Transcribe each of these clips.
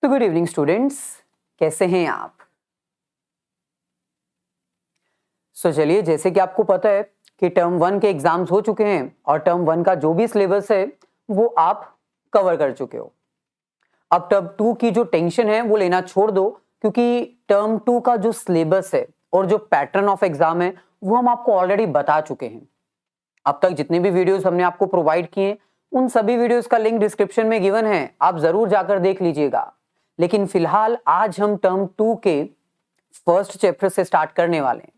तो good evening students, कैसे हैं आप? चलिए, जैसे कि आपको पता है कि टर्म 1 के एग्जाम्स हो चुके हैं और टर्म 1 का जो भी सिलेबस है वो आप कवर कर चुके हो। अब टर्म 2 की जो टेंशन है वो लेना छोड़ दो, क्योंकि टर्म 2 का जो सिलेबस है और जो पैटर्न ऑफ एग्जाम है वो हम आपको ऑलरेडी बता चुके हैं। अब तक जितने भी वीडियोस हमने आपको प्रोवाइड किए उन सभी वीडियोस का लिंक डिस्क्रिप्शन में गिवन है, आप जरूर जाकर देख लीजिएगा। लेकिन फिलहाल आज हम टर्म 2 के फर्स्ट चैप्टर से स्टार्ट करने वाले हैं।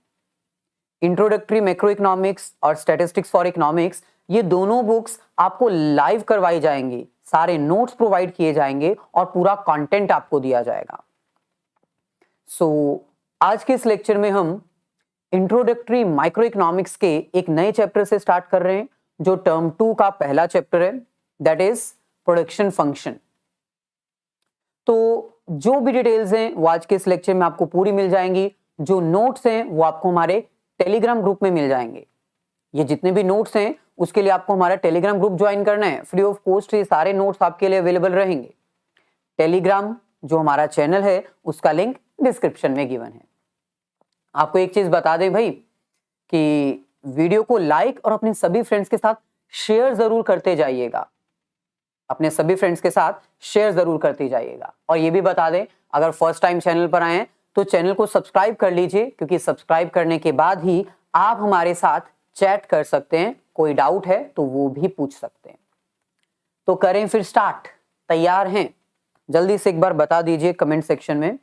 इंट्रोडक्टरी मैक्रो इकोनॉमिक्स और स्टैटिस्टिक्स फॉर इकोनॉमिक्स, ये दोनों बुक्स आपको लाइव करवाई जाएंगी, सारे नोट्स प्रोवाइड किए जाएंगे और पूरा कंटेंट आपको दिया जाएगा। आज के इस लेक्चर में हम इंट्रोडक्टरी माइक्रो इकोनॉमिक्स के एक नए चैप्टर से स्टार्ट कर रहे हैं, जो टर्म 2 का पहला चैप्टर है, दैट इज प्रोडक्शन फंक्शन। तो जो भी डिटेल्स हैं वो आज के इस लेक्चर में आपको पूरी मिल जाएंगी। जो नोट्स हैं वो आपको हमारे टेलीग्राम ग्रुप में मिल जाएंगे। ये जितने भी नोट्स हैं उसके लिए आपको हमारा टेलीग्राम ग्रुप ज्वाइन करना है, फ्री ऑफ कॉस्ट। ये सारे नोट्स आपके लिए अवेलेबल रहेंगे। टेलीग्राम जो हमारा चैनल है उसका लिंक डिस्क्रिप्शन में गिवन है। आपको एक चीज बता दें भाई कि वीडियो को लाइक और अपने सभी फ्रेंड्स के साथ शेयर जरूर करते जाइएगा। अपने सभी फ्रेंड्स के साथ शेयर जरूर करते जाइएगा। और ये भी बता दें, अगर फर्स्ट टाइम चैनल पर आए हैं तो चैनल को सब्सक्राइब कर लीजिए, क्योंकि सब्सक्राइब करने के बाद ही आप हमारे साथ चैट कर सकते हैं। कोई डाउट है तो वो भी पूछ सकते हैं। तो करें फिर स्टार्ट। तैयार हैं? जल्दी से एक बार बता दीजिए कमेंट सेक्शन में।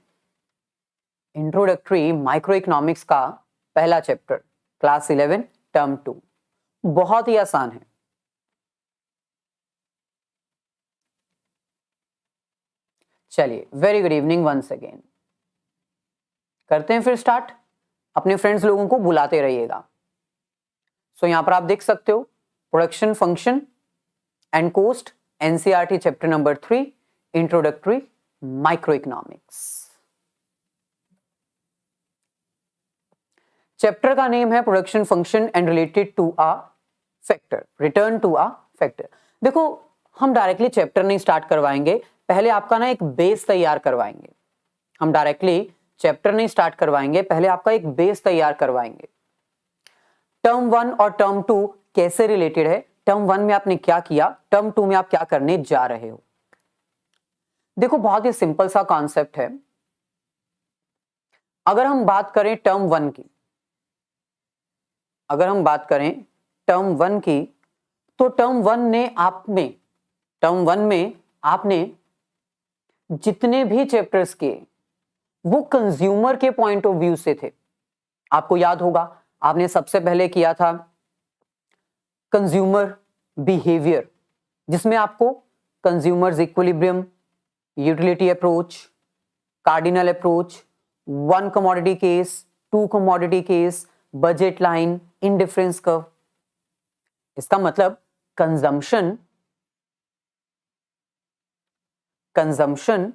इंट्रोडक्टरी माइक्रो इकोनॉमिक्स का पहला चैप्टर, क्लास 11 टर्म 2, बहुत ही आसान है। चलिए, very good evening once again. करते हैं फिर स्टार्ट। अपने फ्रेंड्स लोगों को बुलाते रहिएगा। यहां पर आप देख सकते हो production function and cost, NCERT chapter number 3, introductory microeconomics. Chapter का नेम है production function and related to a factor, return to a factor. देखो, हम डायरेक्टली चैप्टर नहीं स्टार्ट करवाएंगे, पहले आपका ना एक बेस तैयार करवाएंगे। हम डायरेक्टली चैप्टर नहीं स्टार्ट करवाएंगे, पहले आपका एक बेस तैयार करवाएंगे। टर्म 1 और टर्म 2 कैसे रिलेटेड है, टर्म 1 में आपने क्या किया, टर्म 2 में आप क्या करने जा रहे हो। देखो, बहुत ही सिंपल सा कॉन्सेप्ट है। अगर हम बात करें टर्म 1 की, अगर हम बात करें टर्म 1 की, तो टर्म 1 में आपने जितने भी चैप्टर्स किए वो कंज्यूमर के पॉइंट ऑफ व्यू से थे। आपको याद होगा, आपने सबसे पहले किया था कंज्यूमर बिहेवियर, जिसमें आपको consumers equilibrium, utility approach, cardinal approach, 1 commodity case, 2 commodity case, budget line, indifference curve. इसका मतलब कंजम्पशन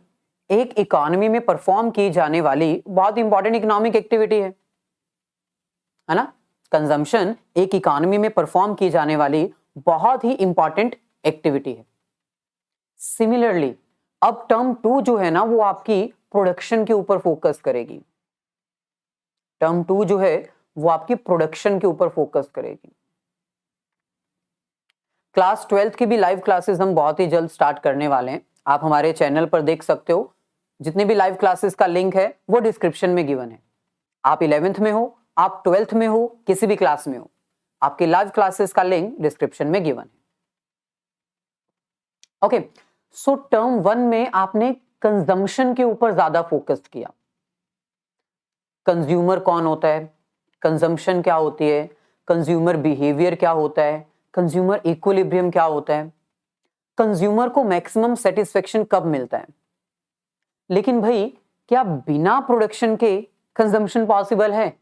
एक इकोनॉमी में परफॉर्म की जाने वाली बहुत इंपॉर्टेंट इकोनॉमिक एक्टिविटी है ना। कंजम्पशन एक इकोनॉमी में परफॉर्म की जाने वाली बहुत ही इंपॉर्टेंट एक्टिविटी है। सिमिलरली अब टर्म 2 जो है ना वो आपकी प्रोडक्शन के ऊपर फोकस करेगी। टर्म 2 जो है वो आपकी प्रोडक्शन के ऊपर फोकस करेगी। क्लास 12th की भी लाइव क्लासेस हम बहुत ही जल्द स्टार्ट करने वाले हैं। आप हमारे चैनल पर देख सकते हो, जितने भी लाइव क्लासेस का लिंक है वो डिस्क्रिप्शन में गिवन है। आप 11th में हो, आप 12th में हो, किसी भी क्लास में हो, आपके लाइव क्लासेस का लिंक डिस्क्रिप्शन में गिवन है। ओके, सो टर्म 1 में आपने कंजम्पशन के ऊपर ज्यादा फोकस किया। कंज्यूमर कौन होता है, कंजम्पशन क्या होती है, कंज्यूमर बिहेवियर क्या होता है, कंज्यूमर इक्विलिब्रियम क्या होता है, कंज्यूमर को मैक्सिमम सेटिस्फेक्शन कब मिलता है। लेकिन भाई, क्या बिना प्रोडक्शन के कंजम्पशन पॉसिबल है?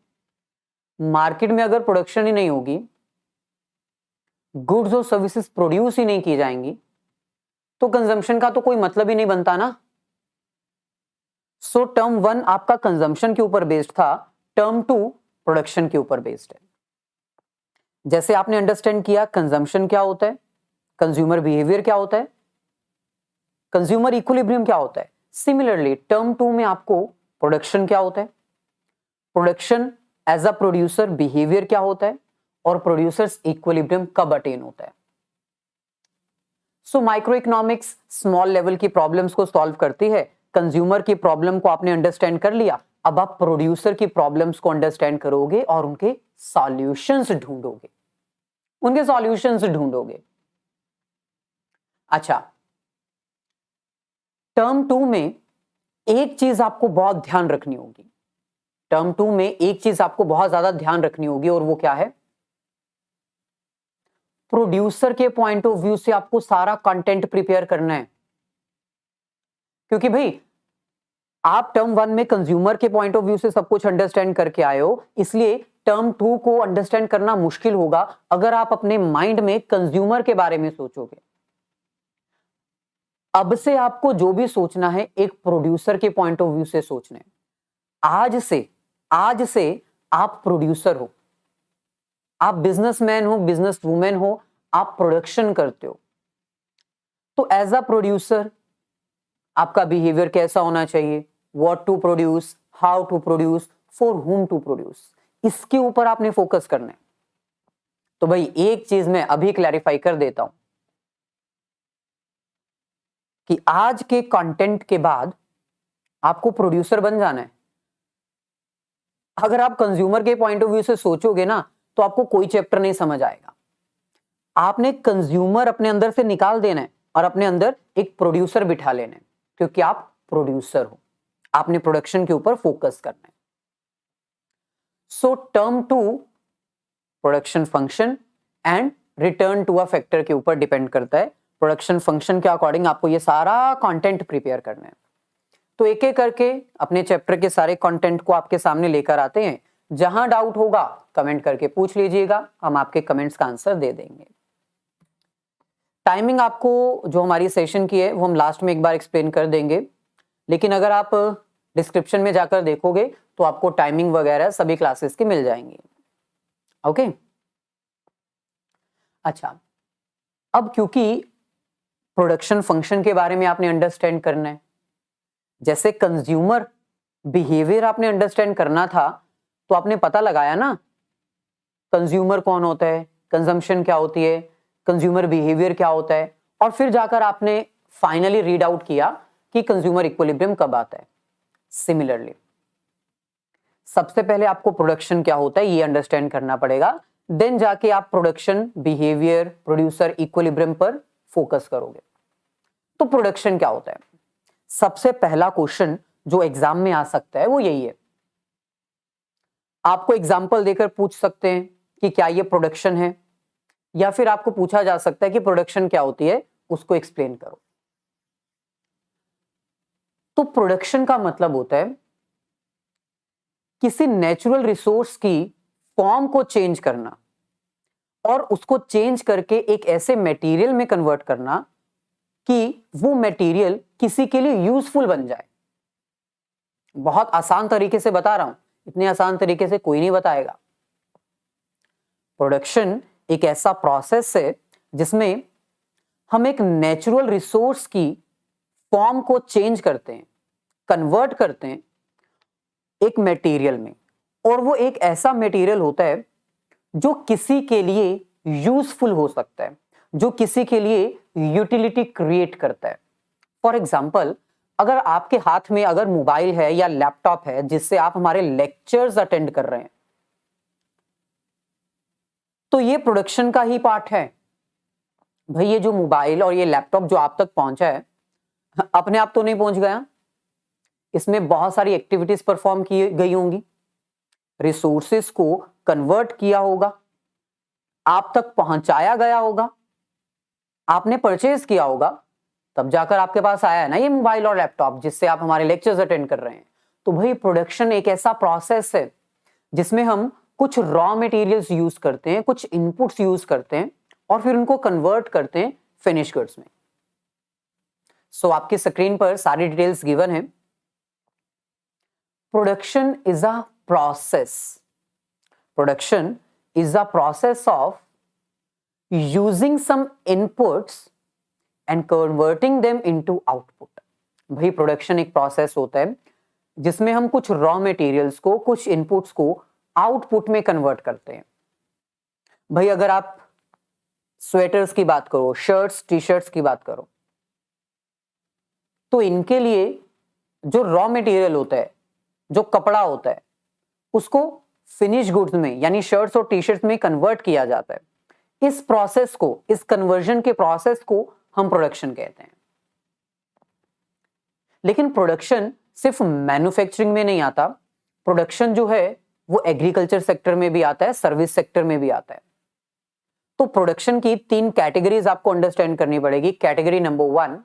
मार्केट में अगर प्रोडक्शन ही नहीं होगी, गुड्स और सर्विसेज प्रोड्यूस ही नहीं की जाएंगी, तो कंजम्पशन का तो कोई मतलब ही नहीं बनता ना। सो टर्म 1 आपका कंजम्पशन के ऊपर बेस्ड था, टर्म 2 प्रोडक्शन के ऊपर बेस्ड है। जैसे आपने अंडरस्टैंड किया कंजम्पशन क्या होता है, कंज्यूमर बिहेवियर क्या होता है, कंज्यूमर इक्विलिब्रियम क्या होता है, सिमिलरली टर्म 2 में आपको प्रोडक्शन क्या होता है, production as a producer behaviour क्या होता है, और प्रोड्यूसर्स इक्विलिब्रियम कब अटेन होता है। So micro economics small level की प्रॉब्लम्स को सॉल्व करती है। कंज्यूमर की प्रॉब्लम को आपने अंडरस्टैंड कर लिया, अब आप प्रोड्यूसर की प्रॉब्लम्स को अंडरस्टैंड करोगे और उनके सॉल्यूशंस ढूंढोगे, उनके सॉल्यूशंस ढूंढोगे। अच्छा, टर्म 2 में एक चीज आपको बहुत ध्यान रखनी होगी, टर्म 2 में एक चीज आपको बहुत ज्यादा ध्यान रखनी होगी, और वो क्या है, प्रोड्यूसर के पॉइंट ऑफ व्यू से आपको सारा कंटेंट प्रिपेयर करना है। क्योंकि भाई आप टर्म 1 में कंज्यूमर के पॉइंट ऑफ व्यू से सब कुछ अंडरस्टैंड करके आए हो, इसलिए टर्म 2 को अंडरस्टैंड करना मुश्किल होगा अगर आप अपने माइंड में कंज्यूमर के बारे में सोचोगे। अब से आपको जो भी सोचना है एक प्रोड्यूसर के पॉइंट ऑफ व्यू से सोचना है। आज से आप प्रोड्यूसर हो, आप बिजनेसमैन हो, बिजनेस वुमेन हो, आप प्रोडक्शन करते हो, तो एज अ प्रोड्यूसर आपका बिहेवियर कैसा होना चाहिए, what to produce, how to produce, for whom to produce, इसके ऊपर आपने फोकस करना है। तो भाई एक चीज मैं अभी क्लैरिफाई कर देता हूं कि आज के कंटेंट के बाद आपको प्रोड्यूसर बन जाना है। अगर आप कंज्यूमर के पॉइंट ऑफ व्यू से सोचोगे ना तो आपको कोई चैप्टर नहीं समझ आएगा। आपने कंज्यूमर अपने अंदर से निकाल देना है और अपने अंदर एक प्रोड्यूसर बिठा लेना है, क्योंकि आप प्रोड्यूसर हो, आपने प्रोडक्शन के ऊपर फोकस करना है। So term 2 production function and return to a factor के ऊपर डिपेंड करता है। प्रोडक्शन फंक्शन के अकॉर्डिंग आपको ये सारा कंटेंट प्रिपेयर करना है। तो एक एक करके अपने चैप्टर के सारे कंटेंट को आपके सामने लेकर आते हैं। जहां डाउट होगा कमेंट करके पूछ लीजिएगा, हम आपके कमेंट्स का आंसर दे देंगे। टाइमिंग आपको जो हमारी सेशन की है वो हम लास्ट में एक बार एक्सप्लेन कर देंगे, लेकिन अगर आप डिस्क्रिप्शन में जाकर देखोगे तो आपको टाइमिंग वगैरह सभी क्लासेस की मिल जाएंगी। ओके, अच्छा, अब क्योंकि प्रोडक्शन फंक्शन के बारे में आपने अंडरस्टैंड करना है, जैसे कंज्यूमर बिहेवियर आपने अंडरस्टैंड करना था तो आपने पता लगाया ना कंज्यूमर कौन होता है, कंजम्पशन क्या होती है, कंज्यूमर बिहेवियर क्या होता है, और फिर जाकर आपने फाइनली रीड आउट किया कि कंज्यूमर इक्विलिब्रियम कब आता है। सिमिलरली सबसे पहले आपको प्रोडक्शन क्या होता है ये अंडरस्टैंड करना पड़ेगा, देन जाके आप प्रोडक्शन बिहेवियर प्रोड्यूसर इक्विलिब्रियम पर फोकस करोगे। तो प्रोडक्शन क्या होता है, सबसे पहला क्वेश्चन जो एग्जाम में आ सकता है वो यही है। आपको एग्जाम्पल देकर पूछ सकते हैं कि क्या ये प्रोडक्शन है, या फिर आपको पूछा जा सकता है कि प्रोडक्शन क्या होती है उसको एक्सप्लेन करो। तो प्रोडक्शन का मतलब होता है किसी नेचुरल रिसोर्स की फॉर्म को चेंज करना और उसको चेंज करके एक ऐसे मटेरियल में कन्वर्ट करना कि वो मटेरियल किसी के लिए यूजफुल बन जाए। बहुत आसान तरीके से बता रहा हूं, इतने आसान तरीके से कोई नहीं बताएगा। प्रोडक्शन एक ऐसा प्रोसेस है जिसमें हम एक नेचुरल रिसोर्स की फॉर्म को चेंज करते हैं, कन्वर्ट करते हैं एक मटेरियल में, और वो एक ऐसा मटेरियल होता है जो किसी के लिए यूजफुल हो सकता है, जो किसी के लिए यूटिलिटी क्रिएट करता है। फॉर एग्जाम्पल, अगर आपके हाथ में अगर मोबाइल है या लैपटॉप है जिससे आप हमारे लेक्चर्स अटेंड कर रहे हैं, तो ये प्रोडक्शन का ही पार्ट है। भाई ये जो मोबाइल और ये लैपटॉप जो आप तक पहुंचा है अपने आप तो नहीं पहुंच गया, इसमें बहुत सारी एक्टिविटीज परफॉर्म की गई होंगी, रिसोर्सेस को कन्वर्ट किया होगा, आप तक पहुंचाया गया होगा, आपने परचेज किया होगा, तब जाकर आपके पास आया है ना ये मोबाइल और लैपटॉप जिससे आप हमारे लेक्चर्स अटेंड कर रहे हैं। तो भाई प्रोडक्शन एक ऐसा प्रोसेस है जिसमें हम कुछ रॉ मटेरियल्स यूज करते हैं, कुछ इनपुट्स यूज करते हैं और फिर उनको कन्वर्ट करते हैं फिनिश गुड्स में। सो आपकी स्क्रीन पर सारी डिटेल्स गिवन है। Production is a process, production is a process of using some inputs and converting them into output. भाई प्रोडक्शन एक प्रोसेस होता है जिसमें हम कुछ रॉ मटेरियल्स को, कुछ इनपुट्स को आउटपुट में कन्वर्ट करते हैं। भाई अगर आप स्वेटर्स की बात करो, शर्ट्स, टी शर्ट्स की बात करो, तो इनके लिए जो रॉ मटेरियल होता है, जो कपड़ा होता है, उसको फिनिश गुड्स में यानी शर्ट्स और टी शर्ट्स में कन्वर्ट किया जाता है। इस प्रोसेस को, इस कन्वर्जन के प्रोसेस को हम प्रोडक्शन कहते हैं। लेकिन प्रोडक्शन सिर्फ मैन्युफैक्चरिंग में नहीं आता, प्रोडक्शन जो है वो एग्रीकल्चर सेक्टर में भी आता है, सर्विस सेक्टर में भी आता है। तो प्रोडक्शन की 3 कैटेगरीज आपको अंडरस्टैंड करनी पड़ेगी। Category number 1,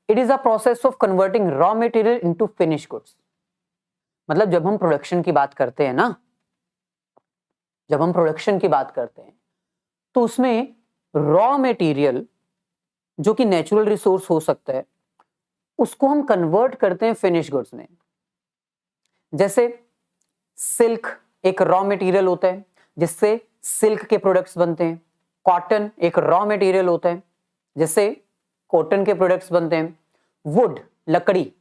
it is a process of converting raw material into finish goods. मतलब जब हम प्रोडक्शन की बात करते हैं ना, जब हम प्रोडक्शन की बात करते हैं तो उसमें रॉ मटेरियल जो कि नेचुरल रिसोर्स हो सकता है, उसको हम कन्वर्ट करते हैं फिनिश गुड्स में। जैसे सिल्क एक रॉ मटेरियल होता है जिससे सिल्क के प्रोडक्ट्स बनते हैं। कॉटन एक रॉ मटेरियल होता है जिससे कॉटन के प्रोडक्ट्स बनते हैं। वुड, लकड़ी,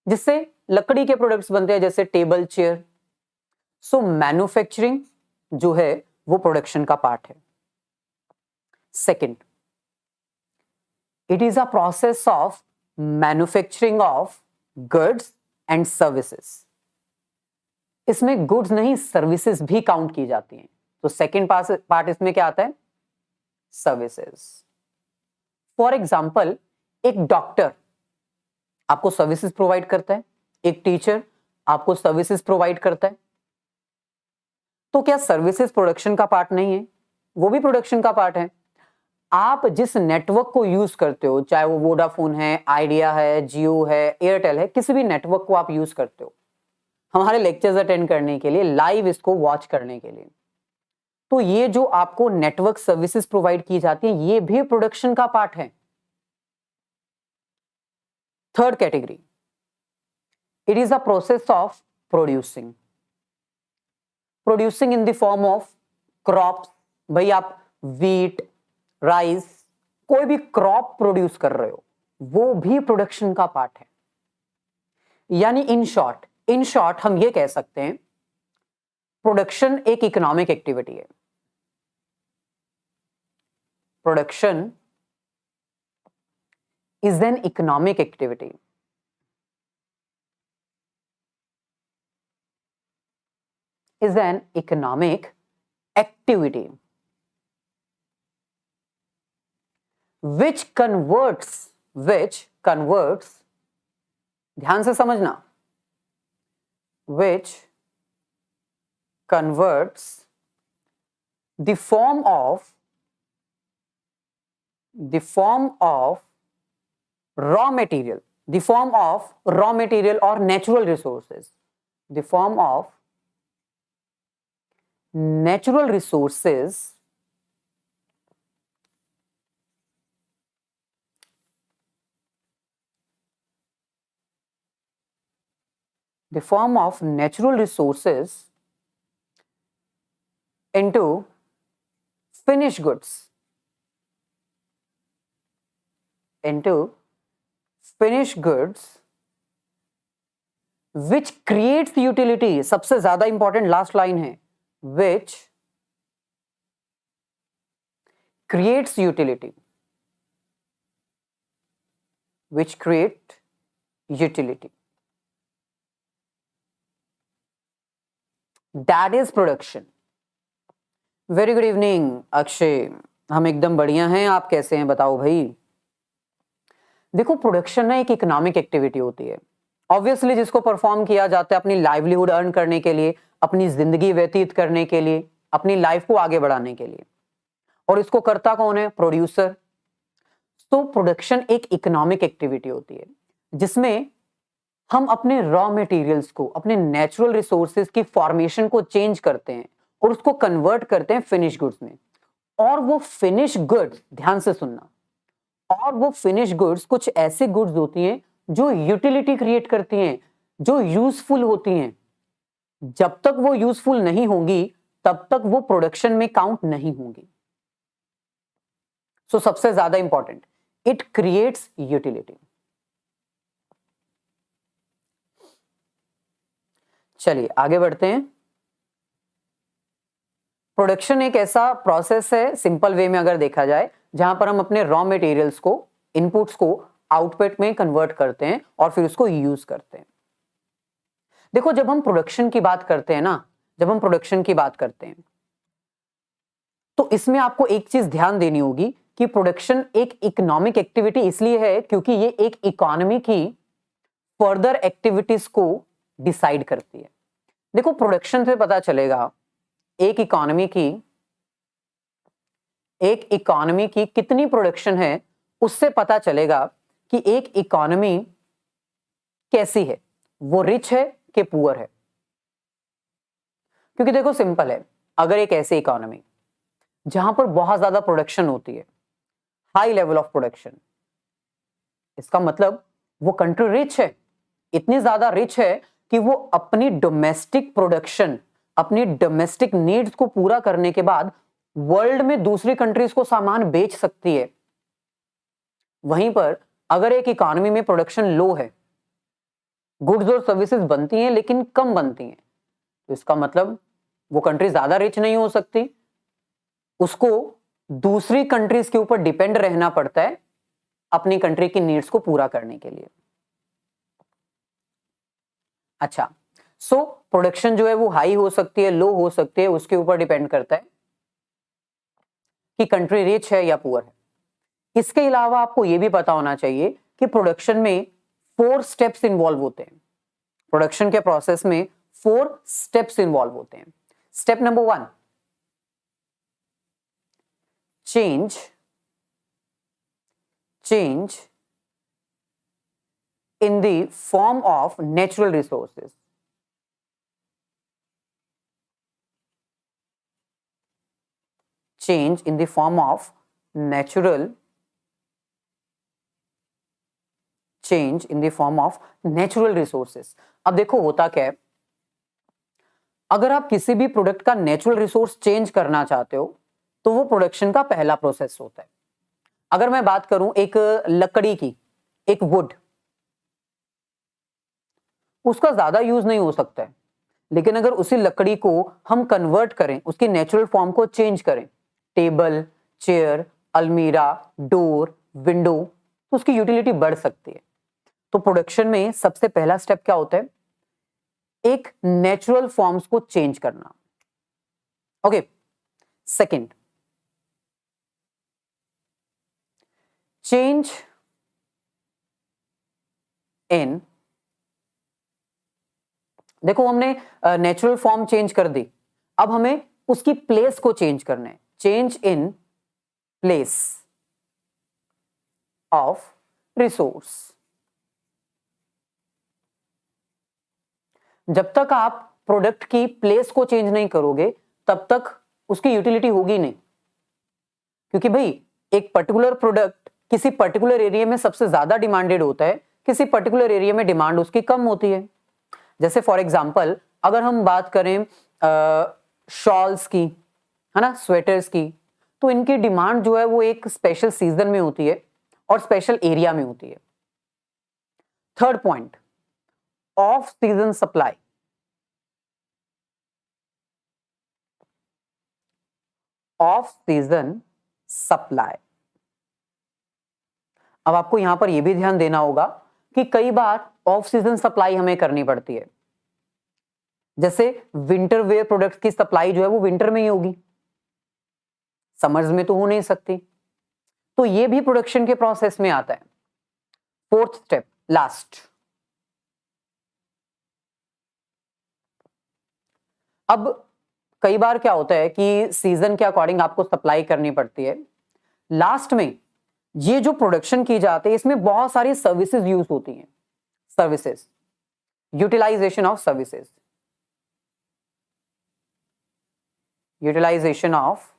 जिससे लकड़ी के प्रोडक्ट्स बनते हैं जैसे टेबल, चेयर। सो मैन्युफैक्चरिंग जो है वो प्रोडक्शन का पार्ट है। Second, it is a process of manufacturing of goods and services. इसमें गुड्स नहीं, सर्विसेज भी काउंट की जाती हैं। तो सेकंड पार्ट इसमें क्या आता है? सर्विसेज। फॉर एग्जाम्पल, एक डॉक्टर आपको सर्विसेज प्रोवाइड करता है, एक टीचर आपको सर्विसेज प्रोवाइड करता है। तो क्या सर्विसेज प्रोडक्शन का पार्ट नहीं है? वो भी प्रोडक्शन का पार्ट है। आप जिस नेटवर्क को यूज करते हो, चाहे वो वोडाफोन है, आइडिया है, जियो है, एयरटेल है, किसी भी नेटवर्क को आप यूज करते हो हमारे लेक्चर्स अटेंड करने के लिए, लाइव इसको वॉच करने के लिए, तो ये जो आपको नेटवर्क सर्विसेज प्रोवाइड की जाती है, ये भी प्रोडक्शन का पार्ट है। Third category, it is a process of producing. Producing in the form of crops. भाई आप व्हीट, राइस, कोई भी क्रॉप प्रोड्यूस कर रहे हो, वो भी प्रोडक्शन का पार्ट है। यानी इन शॉर्ट हम ये कह सकते हैं प्रोडक्शन एक इकोनॉमिक एक्टिविटी है। Production is an economic activity. Is an economic activity which converts, ध्यान से समझना, which converts the form of raw material, the form of raw material or natural resources, the form of natural resources into finished goods, which creates utility। सबसे ज्यादा important last line है, which creates utility, that is production। Very good evening Akshay, हम एकदम बढ़िया हैं, आप कैसे हैं बताओ भाई। देखो प्रोडक्शन ना एक इकोनॉमिक एक्टिविटी होती है, ऑब्वियसली जिसको परफॉर्म किया जाता है अपनी लाइवलीहुड अर्न करने के लिए, अपनी जिंदगी व्यतीत करने के लिए, अपनी लाइफ को आगे बढ़ाने के लिए। और इसको करता कौन है? प्रोड्यूसर। तो प्रोडक्शन एक इकोनॉमिक एक्टिविटी होती है जिसमें हम अपने रॉ मटेरियल्स को, अपने नेचुरल रिसोर्सेज की फॉर्मेशन को चेंज करते हैं और उसको कन्वर्ट करते हैं फिनिश गुड्स में। और वो फिनिश गुड्स, ध्यान से सुनना, और वो फिनिश गुड्स कुछ ऐसे गुड्स होती हैं जो यूटिलिटी क्रिएट करती हैं, जो यूजफुल होती हैं। जब तक वो यूजफुल नहीं होंगी तब तक वो प्रोडक्शन में काउंट नहीं होंगी। सो सबसे ज्यादा इंपॉर्टेंट, इट क्रिएट्स यूटिलिटी। चलिए आगे बढ़ते हैं। प्रोडक्शन एक ऐसा प्रोसेस है, सिंपल वे में अगर देखा जाए, जहां पर हम अपने रॉ मटेरियल्स को, इनपुट्स को आउटपुट में कन्वर्ट करते हैं और फिर उसको यूज करते हैं। देखो, जब हम प्रोडक्शन की बात करते हैं ना, जब हम प्रोडक्शन की बात करते हैं तो इसमें आपको एक चीज ध्यान देनी होगी कि प्रोडक्शन एक इकोनॉमिक एक्टिविटी इसलिए है क्योंकि ये एक इकोनॉमी की फर्दर एक्टिविटीज को डिसाइड करती है। देखो, प्रोडक्शन से पता चलेगा एक इकोनॉमी की कितनी प्रोडक्शन है, उससे पता चलेगा कि एक इकोनॉमी कैसी है, वो रिच है कि पुअर है। क्योंकि देखो सिंपल है, अगर एक ऐसी इकोनॉमी जहां पर बहुत ज्यादा प्रोडक्शन होती है, हाई लेवल ऑफ प्रोडक्शन, इसका मतलब वो कंट्री रिच है, इतनी ज्यादा रिच है कि वो अपनी डोमेस्टिक प्रोडक्शन, अपनी डोमेस्टिक नीड्स को पूरा करने के बाद वर्ल्ड में दूसरी कंट्रीज को सामान बेच सकती है। वहीं पर अगर एक इकोनॉमी में प्रोडक्शन लो है, गुड्स और सर्विसेज बनती हैं लेकिन कम बनती हैं, तो इसका मतलब वो कंट्री ज्यादा रिच नहीं हो सकती, उसको दूसरी कंट्रीज के ऊपर डिपेंड रहना पड़ता है अपनी कंट्री की नीड्स को पूरा करने के लिए। अच्छा, सो प्रोडक्शन जो है वो हाई हो सकती है, लो हो सकती है, उसके ऊपर डिपेंड करता है कि कंट्री रिच है या पुअर है। इसके अलावा आपको यह भी पता होना चाहिए कि प्रोडक्शन में 4 स्टेप्स इन्वॉल्व होते हैं। प्रोडक्शन के प्रोसेस में 4 स्टेप्स इन्वॉल्व होते हैं। Step number 1, change in the form of natural resources. Change in the form of natural resources. अब देखो होता क्या है, अगर आप किसी भी प्रोडक्ट का नेचुरल रिसोर्स चेंज करना चाहते हो तो वो प्रोडक्शन का पहला प्रोसेस होता है। अगर मैं बात करूं एक लकड़ी की, एक वुड, उसका ज्यादा यूज नहीं हो सकता है, लेकिन अगर उसी लकड़ी को हम कन्वर्ट करें, उसकी नेचुरल फॉर्म को चेंज करें, टेबल, चेयर, अलमीरा, डोर, विंडो, तो उसकी यूटिलिटी बढ़ सकती है। तो प्रोडक्शन में सबसे पहला स्टेप क्या होता है? एक नेचुरल फॉर्म्स को चेंज करना। ओके, सेकंड, चेंज इन, देखो हमने नेचुरल फॉर्म चेंज कर दी, अब हमें उसकी प्लेस को चेंज करना है। Change in place of resource. जब तक आप प्रोडक्ट की प्लेस को चेंज नहीं करोगे तब तक उसकी यूटिलिटी होगी नहीं, क्योंकि भाई एक पर्टिकुलर प्रोडक्ट किसी पर्टिकुलर एरिया में सबसे ज्यादा डिमांडेड होता है, किसी पर्टिकुलर एरिया में डिमांड उसकी कम होती है। जैसे फॉर एग्जांपल अगर हम बात करें शॉल्स की, है ना, स्वेटर्स की, तो इनकी डिमांड जो है वो एक स्पेशल सीजन में होती है और स्पेशल एरिया में होती है। Third point, off season supply. Off season supply. अब आपको यहां पर यह भी ध्यान देना होगा कि कई बार ऑफ सीजन सप्लाई हमें करनी पड़ती है। जैसे विंटर वेयर प्रोडक्ट की सप्लाई जो है वो विंटर में ही होगी, समर्स में तो हो नहीं सकती, तो ये भी प्रोडक्शन के प्रोसेस में आता है। फोर्थ स्टेप, लास्ट, अब कई बार क्या होता है कि सीजन के अकॉर्डिंग आपको सप्लाई करनी पड़ती है। लास्ट में ये जो प्रोडक्शन की जाती है इसमें बहुत सारी सर्विसेज यूज होती हैं। Services, utilisation of services, utilisation of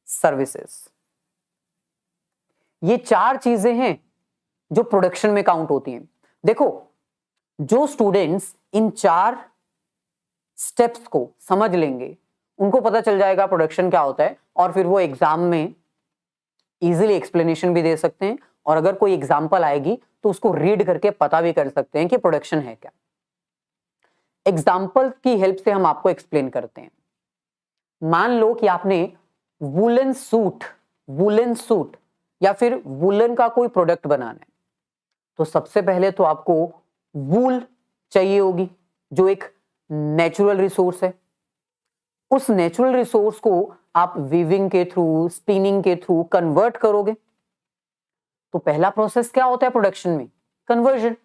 services, ये 4 चीजें हैं जो प्रोडक्शन में काउंट होती हैं। देखो, जो स्टूडेंट्स इन 4 स्टेप्स को समझ लेंगे उनको पता चल जाएगा प्रोडक्शन क्या होता है, और फिर वो एग्जाम में इजीली एक्सप्लेनेशन भी दे सकते हैं, और अगर कोई एग्जांपल आएगी तो उसको रीड करके पता भी कर सकते हैं कि प्रोडक्शन है क्या। एग्जाम्पल की हेल्प से हम आपको एक्सप्लेन करते हैं। मान लो कि आपने वूलन सूट या फिर वूलन का कोई प्रोडक्ट बनाना है, तो सबसे पहले तो आपको वूल चाहिए होगी, जो एक नेचुरल रिसोर्स है। उस नेचुरल रिसोर्स को आप वीविंग के थ्रू, स्पिनिंग के थ्रू कन्वर्ट करोगे। तो पहला प्रोसेस क्या होता है प्रोडक्शन में? कन्वर्जन।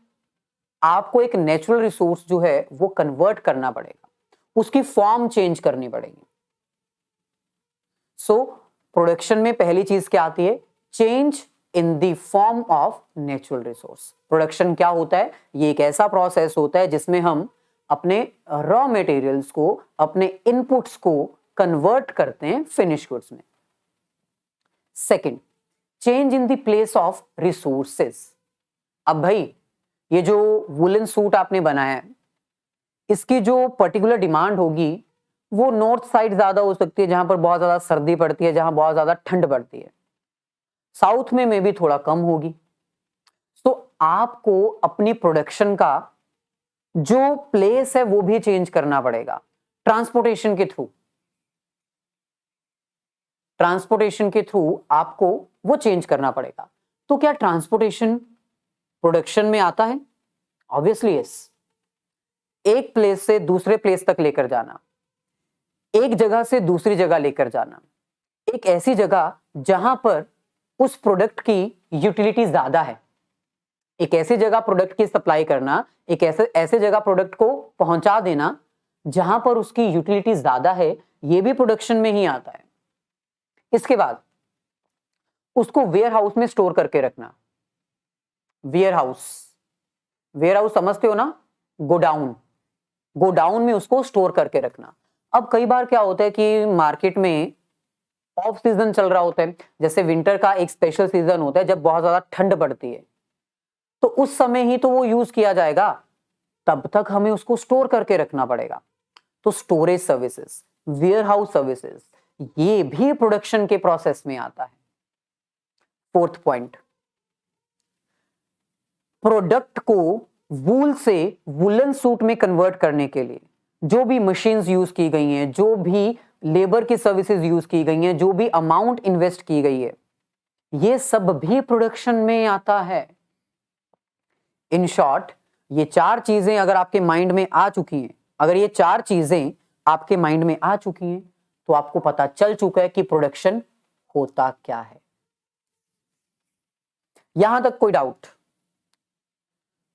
आपको एक नेचुरल रिसोर्स जो है वो कन्वर्ट करना पड़ेगा, उसकी फॉर्म चेंज करनी पड़ेगी। सो प्रोडक्शन में पहली चीज क्या आती है? Change in the form of natural resource. Production क्या होता है? ये एक ऐसा प्रोसेस होता है जिसमें हम अपने रॉ मटेरियल्स को, अपने इनपुट्स को कन्वर्ट करते हैं फिनिश गुड्स में। Second, change in the place of resources. अब भाई ये जो वुलन सूट आपने बनाया है, इसकी जो पर्टिकुलर डिमांड होगी वो नॉर्थ साइड ज्यादा हो सकती है, जहां पर बहुत ज्यादा सर्दी पड़ती है, जहां बहुत ज्यादा ठंड पड़ती है। साउथ में भी थोड़ा कम होगी। तो आपको अपनी प्रोडक्शन का जो प्लेस है वो भी चेंज करना पड़ेगा ट्रांसपोर्टेशन के थ्रू आपको वो चेंज करना पड़ेगा। तो क्या ट्रांसपोर्टेशन प्रोडक्शन में आता है? Obviously yes. एक प्लेस से दूसरे प्लेस तक लेकर जाना, एक जगह से दूसरी जगह लेकर जाना, एक ऐसी जगह जहां पर उस प्रोडक्ट की यूटिलिटी ज्यादा है, एक ऐसी जगह प्रोडक्ट की सप्लाई करना, एक ऐसे जगह प्रोडक्ट को पहुंचा देना जहां पर उसकी यूटिलिटी ज्यादा है, ये भी प्रोडक्शन में ही आता है। इसके बाद उसको वेयर हाउस में स्टोर करके रखना। वेयर हाउस समझते हो ना? गोडाउन में उसको स्टोर करके रखना। अब कई बार क्या होता है कि मार्केट में ऑफ सीजन चल रहा होता है, जैसे विंटर का एक स्पेशल सीजन होता है जब बहुत ज्यादा ठंड पड़ती है, तो उस समय ही तो वो यूज किया जाएगा, तब तक हमें उसको स्टोर करके रखना पड़ेगा। तो storage services, warehouse services, ये भी प्रोडक्शन के प्रोसेस में आता है। फोर्थ पॉइंट, प्रोडक्ट को वूल से वुलन सूट में कन्वर्ट करने के लिए जो भी मशीन्स यूज की गई हैं, जो भी लेबर की सर्विसेज यूज की गई हैं, जो भी अमाउंट इन्वेस्ट की गई है, ये सब भी प्रोडक्शन में आता है। इन शॉर्ट, ये चार चीजें अगर आपके माइंड में आ चुकी हैं, अगर ये चार चीजें आपके माइंड में आ चुकी हैं, तो आपको पता चल चुका है कि प्रोडक्शन होता क्या है। यहां तक कोई डाउट?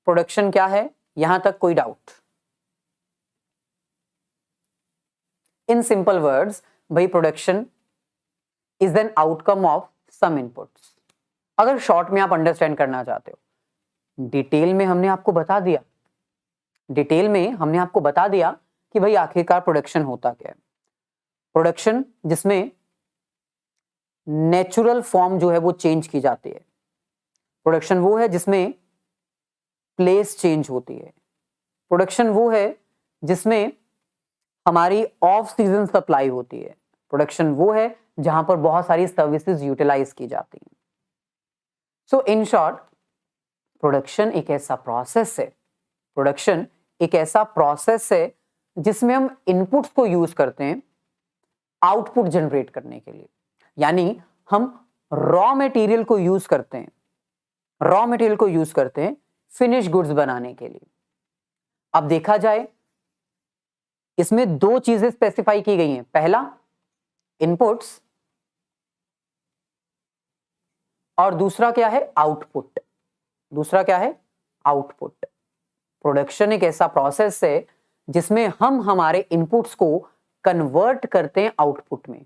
प्रोडक्शन क्या है, यहां तक कोई डाउट? इन सिंपल वर्ड्स, भाई production is an outcome of some inputs. अगर शॉर्ट में आप अंडरस्टैंड करना चाहते हो, डिटेल में हमने आपको बता दिया कि भाई आखिरकार प्रोडक्शन होता क्या है। प्रोडक्शन जिसमें नेचुरल फॉर्म जो है वो चेंज की जाती है। प्रोडक्शन वो है जिसमें प्लेस चेंज होती है। प्रोडक्शन वो है जिसमें हमारी ऑफ सीजन सप्लाई होती है। प्रोडक्शन वो है जहां पर बहुत सारी सर्विसेज यूटिलाइज की जाती हैं। सो इन शॉर्ट, प्रोडक्शन एक ऐसा प्रोसेस है जिसमें हम इनपुट्स को यूज करते हैं आउटपुट जनरेट करने के लिए। यानी हम रॉ मटेरियल को यूज करते हैं फिनिश गुड्स बनाने के लिए। अब देखा जाए, इसमें दो चीजें स्पेसिफाई की गई हैं। पहला इनपुट्स और दूसरा क्या है? आउटपुट। प्रोडक्शन एक ऐसा प्रोसेस है जिसमें हम हमारे इनपुट्स को कन्वर्ट करते हैं आउटपुट में।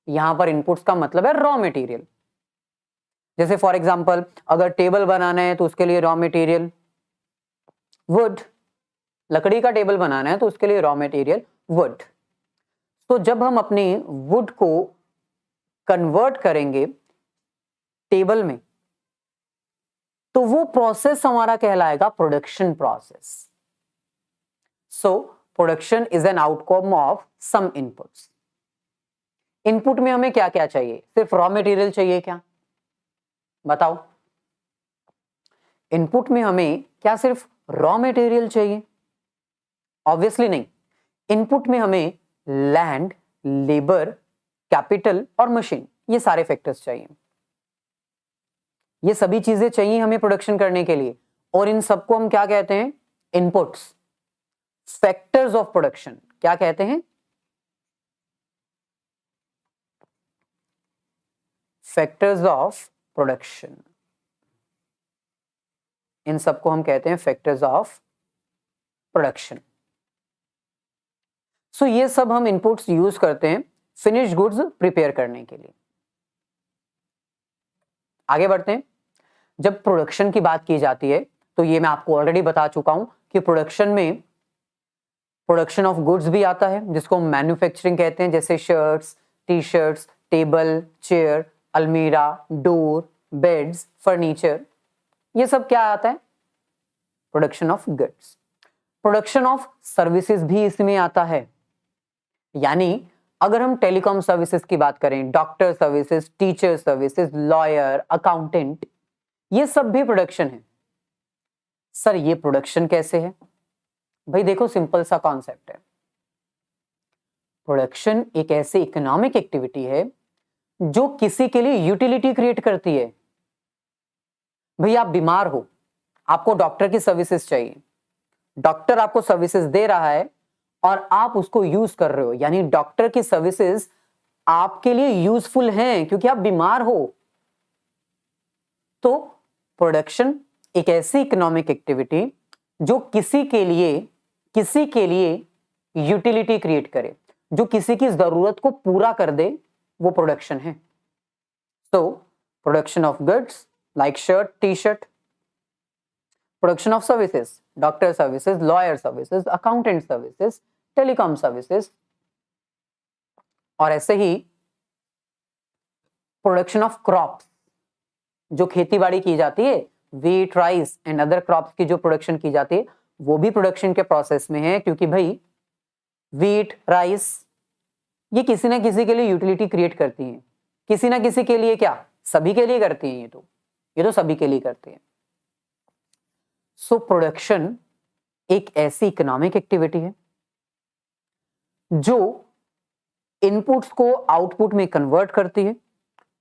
यहां पर इनपुट्स का मतलब है रॉ मटेरियल। जैसे फॉर एग्जांपल, अगर टेबल बनाना है तो उसके लिए रॉ मटेरियल वुड, लकड़ी का टेबल बनाना है तो उसके लिए रॉ मटेरियल वुड। तो जब हम अपने वुड को कन्वर्ट करेंगे टेबल में, तो वो प्रोसेस हमारा कहलाएगा production process. So production is an outcome of some inputs. Input में हमें क्या क्या चाहिए? सिर्फ रॉ मटेरियल चाहिए क्या? बताओ, इनपुट में हमें क्या सिर्फ रॉ मटेरियल चाहिए? ऑब्वियसली नहीं। इनपुट में हमें लैंड, लेबर, कैपिटल और मशीन, ये सारे फैक्टर्स चाहिए। ये सभी चीजें चाहिए हमें प्रोडक्शन करने के लिए, और इन सबको हम क्या कहते हैं? Inputs, factors of production. क्या कहते हैं? Factors of production. इन सबको हम कहते हैं फैक्टर्स ऑफ प्रोडक्शन। सो ये सब हम इनपुट्स यूज करते हैं फिनिश गुड्स प्रिपेयर करने के लिए। आगे बढ़ते हैं। जब प्रोडक्शन की बात की जाती है तो ये मैं आपको ऑलरेडी बता चुका हूं कि प्रोडक्शन में प्रोडक्शन ऑफ गुड्स भी आता है, जिसको हम मैन्युफैक्चरिंग कहते हैं, जैसे shirts, T shirts, table, chair, अलमीरा, डोर, बेड्स, फर्नीचर, ये सब क्या आता है? Production of goods. Production of services भी इसमें आता है, यानी अगर हम टेलीकॉम सर्विसेज की बात करें, doctor services, teacher services, lawyer, accountant, ये सब भी प्रोडक्शन है। सर ये प्रोडक्शन कैसे है? भाई देखो, सिंपल सा कॉन्सेप्ट है। प्रोडक्शन एक ऐसी इकोनॉमिक एक्टिविटी है जो किसी के लिए यूटिलिटी क्रिएट करती है। भाई आप बीमार हो, आपको डॉक्टर की सर्विसेज चाहिए, डॉक्टर आपको सर्विसेज दे रहा है और आप उसको यूज कर रहे हो, यानी डॉक्टर की सर्विसेज आपके लिए यूजफुल हैं क्योंकि आप बीमार हो। तो प्रोडक्शन एक ऐसी इकोनॉमिक एक्टिविटी जो किसी के लिए यूटिलिटी क्रिएट करे, जो किसी की जरूरत को पूरा कर दे, वो प्रोडक्शन है। तो production of goods like shirt, T shirt, production of services, doctor services, lawyer services, accountant services, telecom services, और ऐसे ही प्रोडक्शन ऑफ क्रॉप्स, जो खेतीबाड़ी की जाती है, wheat, rice and other crops की जो प्रोडक्शन की जाती है, वो भी प्रोडक्शन के प्रोसेस में है, क्योंकि भाई वीट, राइस ये किसी ना किसी के लिए यूटिलिटी क्रिएट करती हैं। किसी ना किसी के लिए क्या? सभी के लिए करती हैं। ये तो सभी के लिए करती हैं। सो प्रोडक्शन एक ऐसी इकोनॉमिक एक्टिविटी है जो इनपुट्स को आउटपुट में कन्वर्ट करती है,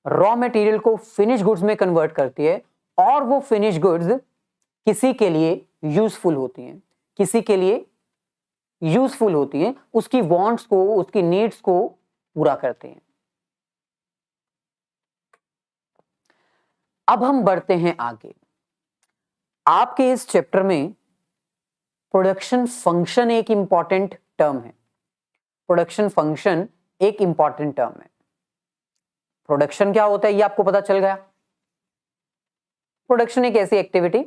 रॉ मटेरियल को फिनिश गुड्स में कन्वर्ट करती है, और वो फिनिश गुड्स किसी के लिए यूजफुल होती हैं, किसी के लिए यूजफुल होती हैं, उसकी वांट्स को, उसकी नीड्स को पूरा करते हैं। अब हम बढ़ते हैं आगे। आपके इस चैप्टर में प्रोडक्शन फंक्शन एक इंपॉर्टेंट टर्म है। प्रोडक्शन फंक्शन एक इंपॉर्टेंट टर्म है। प्रोडक्शन क्या होता है ये आपको पता चल गया। प्रोडक्शन एक ऐसी एक्टिविटी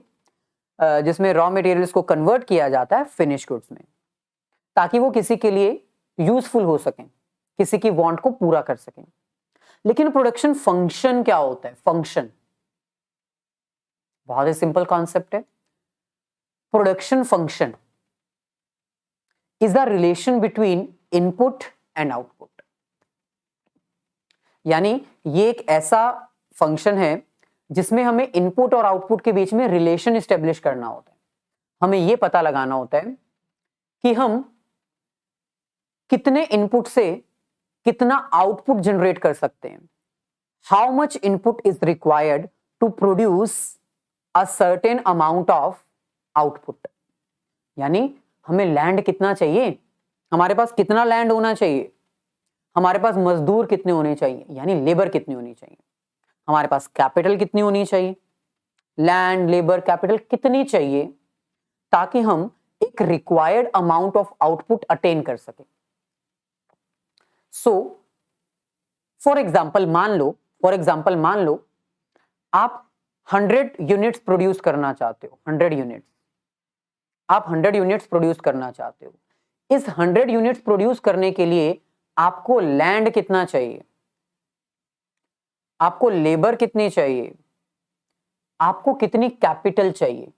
जिसमें रॉ मटेरियल्स को कन्वर्ट किया जाता है फिनिश गुड्स में, ताकि वो किसी के लिए यूजफुल हो सकें, किसी की वांट को पूरा कर सकें। लेकिन प्रोडक्शन फंक्शन क्या होता है? फंक्शन बहुत ही सिंपल कॉन्सेप्ट है। Production function is the relation between input and output, यानी ये एक ऐसा फंक्शन है जिसमें हमें इनपुट और आउटपुट के बीच में रिलेशन एस्टेब्लिश करना होता है। हमें यह पता लगाना होता है कि हम कितने इनपुट से कितना आउटपुट जनरेट कर सकते हैं। How much input is required to produce a certain amount of output, यानी हमें लैंड कितना चाहिए, हमारे पास कितना लैंड होना चाहिए, हमारे पास मजदूर कितने होने चाहिए, यानी लेबर कितनी होनी चाहिए, हमारे पास कैपिटल कितनी होनी चाहिए, लैंड, लेबर, कैपिटल कितनी चाहिए, ताकि हम एक required amount of output attain कर सके। सो फॉर एग्जाम्पल मान लो आप 100 यूनिट्स प्रोड्यूस करना चाहते हो। 100 यूनिट्स, आप 100 यूनिट्स प्रोड्यूस करना चाहते हो। इस 100 यूनिट्स प्रोड्यूस करने के लिए आपको लैंड कितना चाहिए, आपको लेबर कितनी चाहिए, आपको कितनी कैपिटल चाहिए,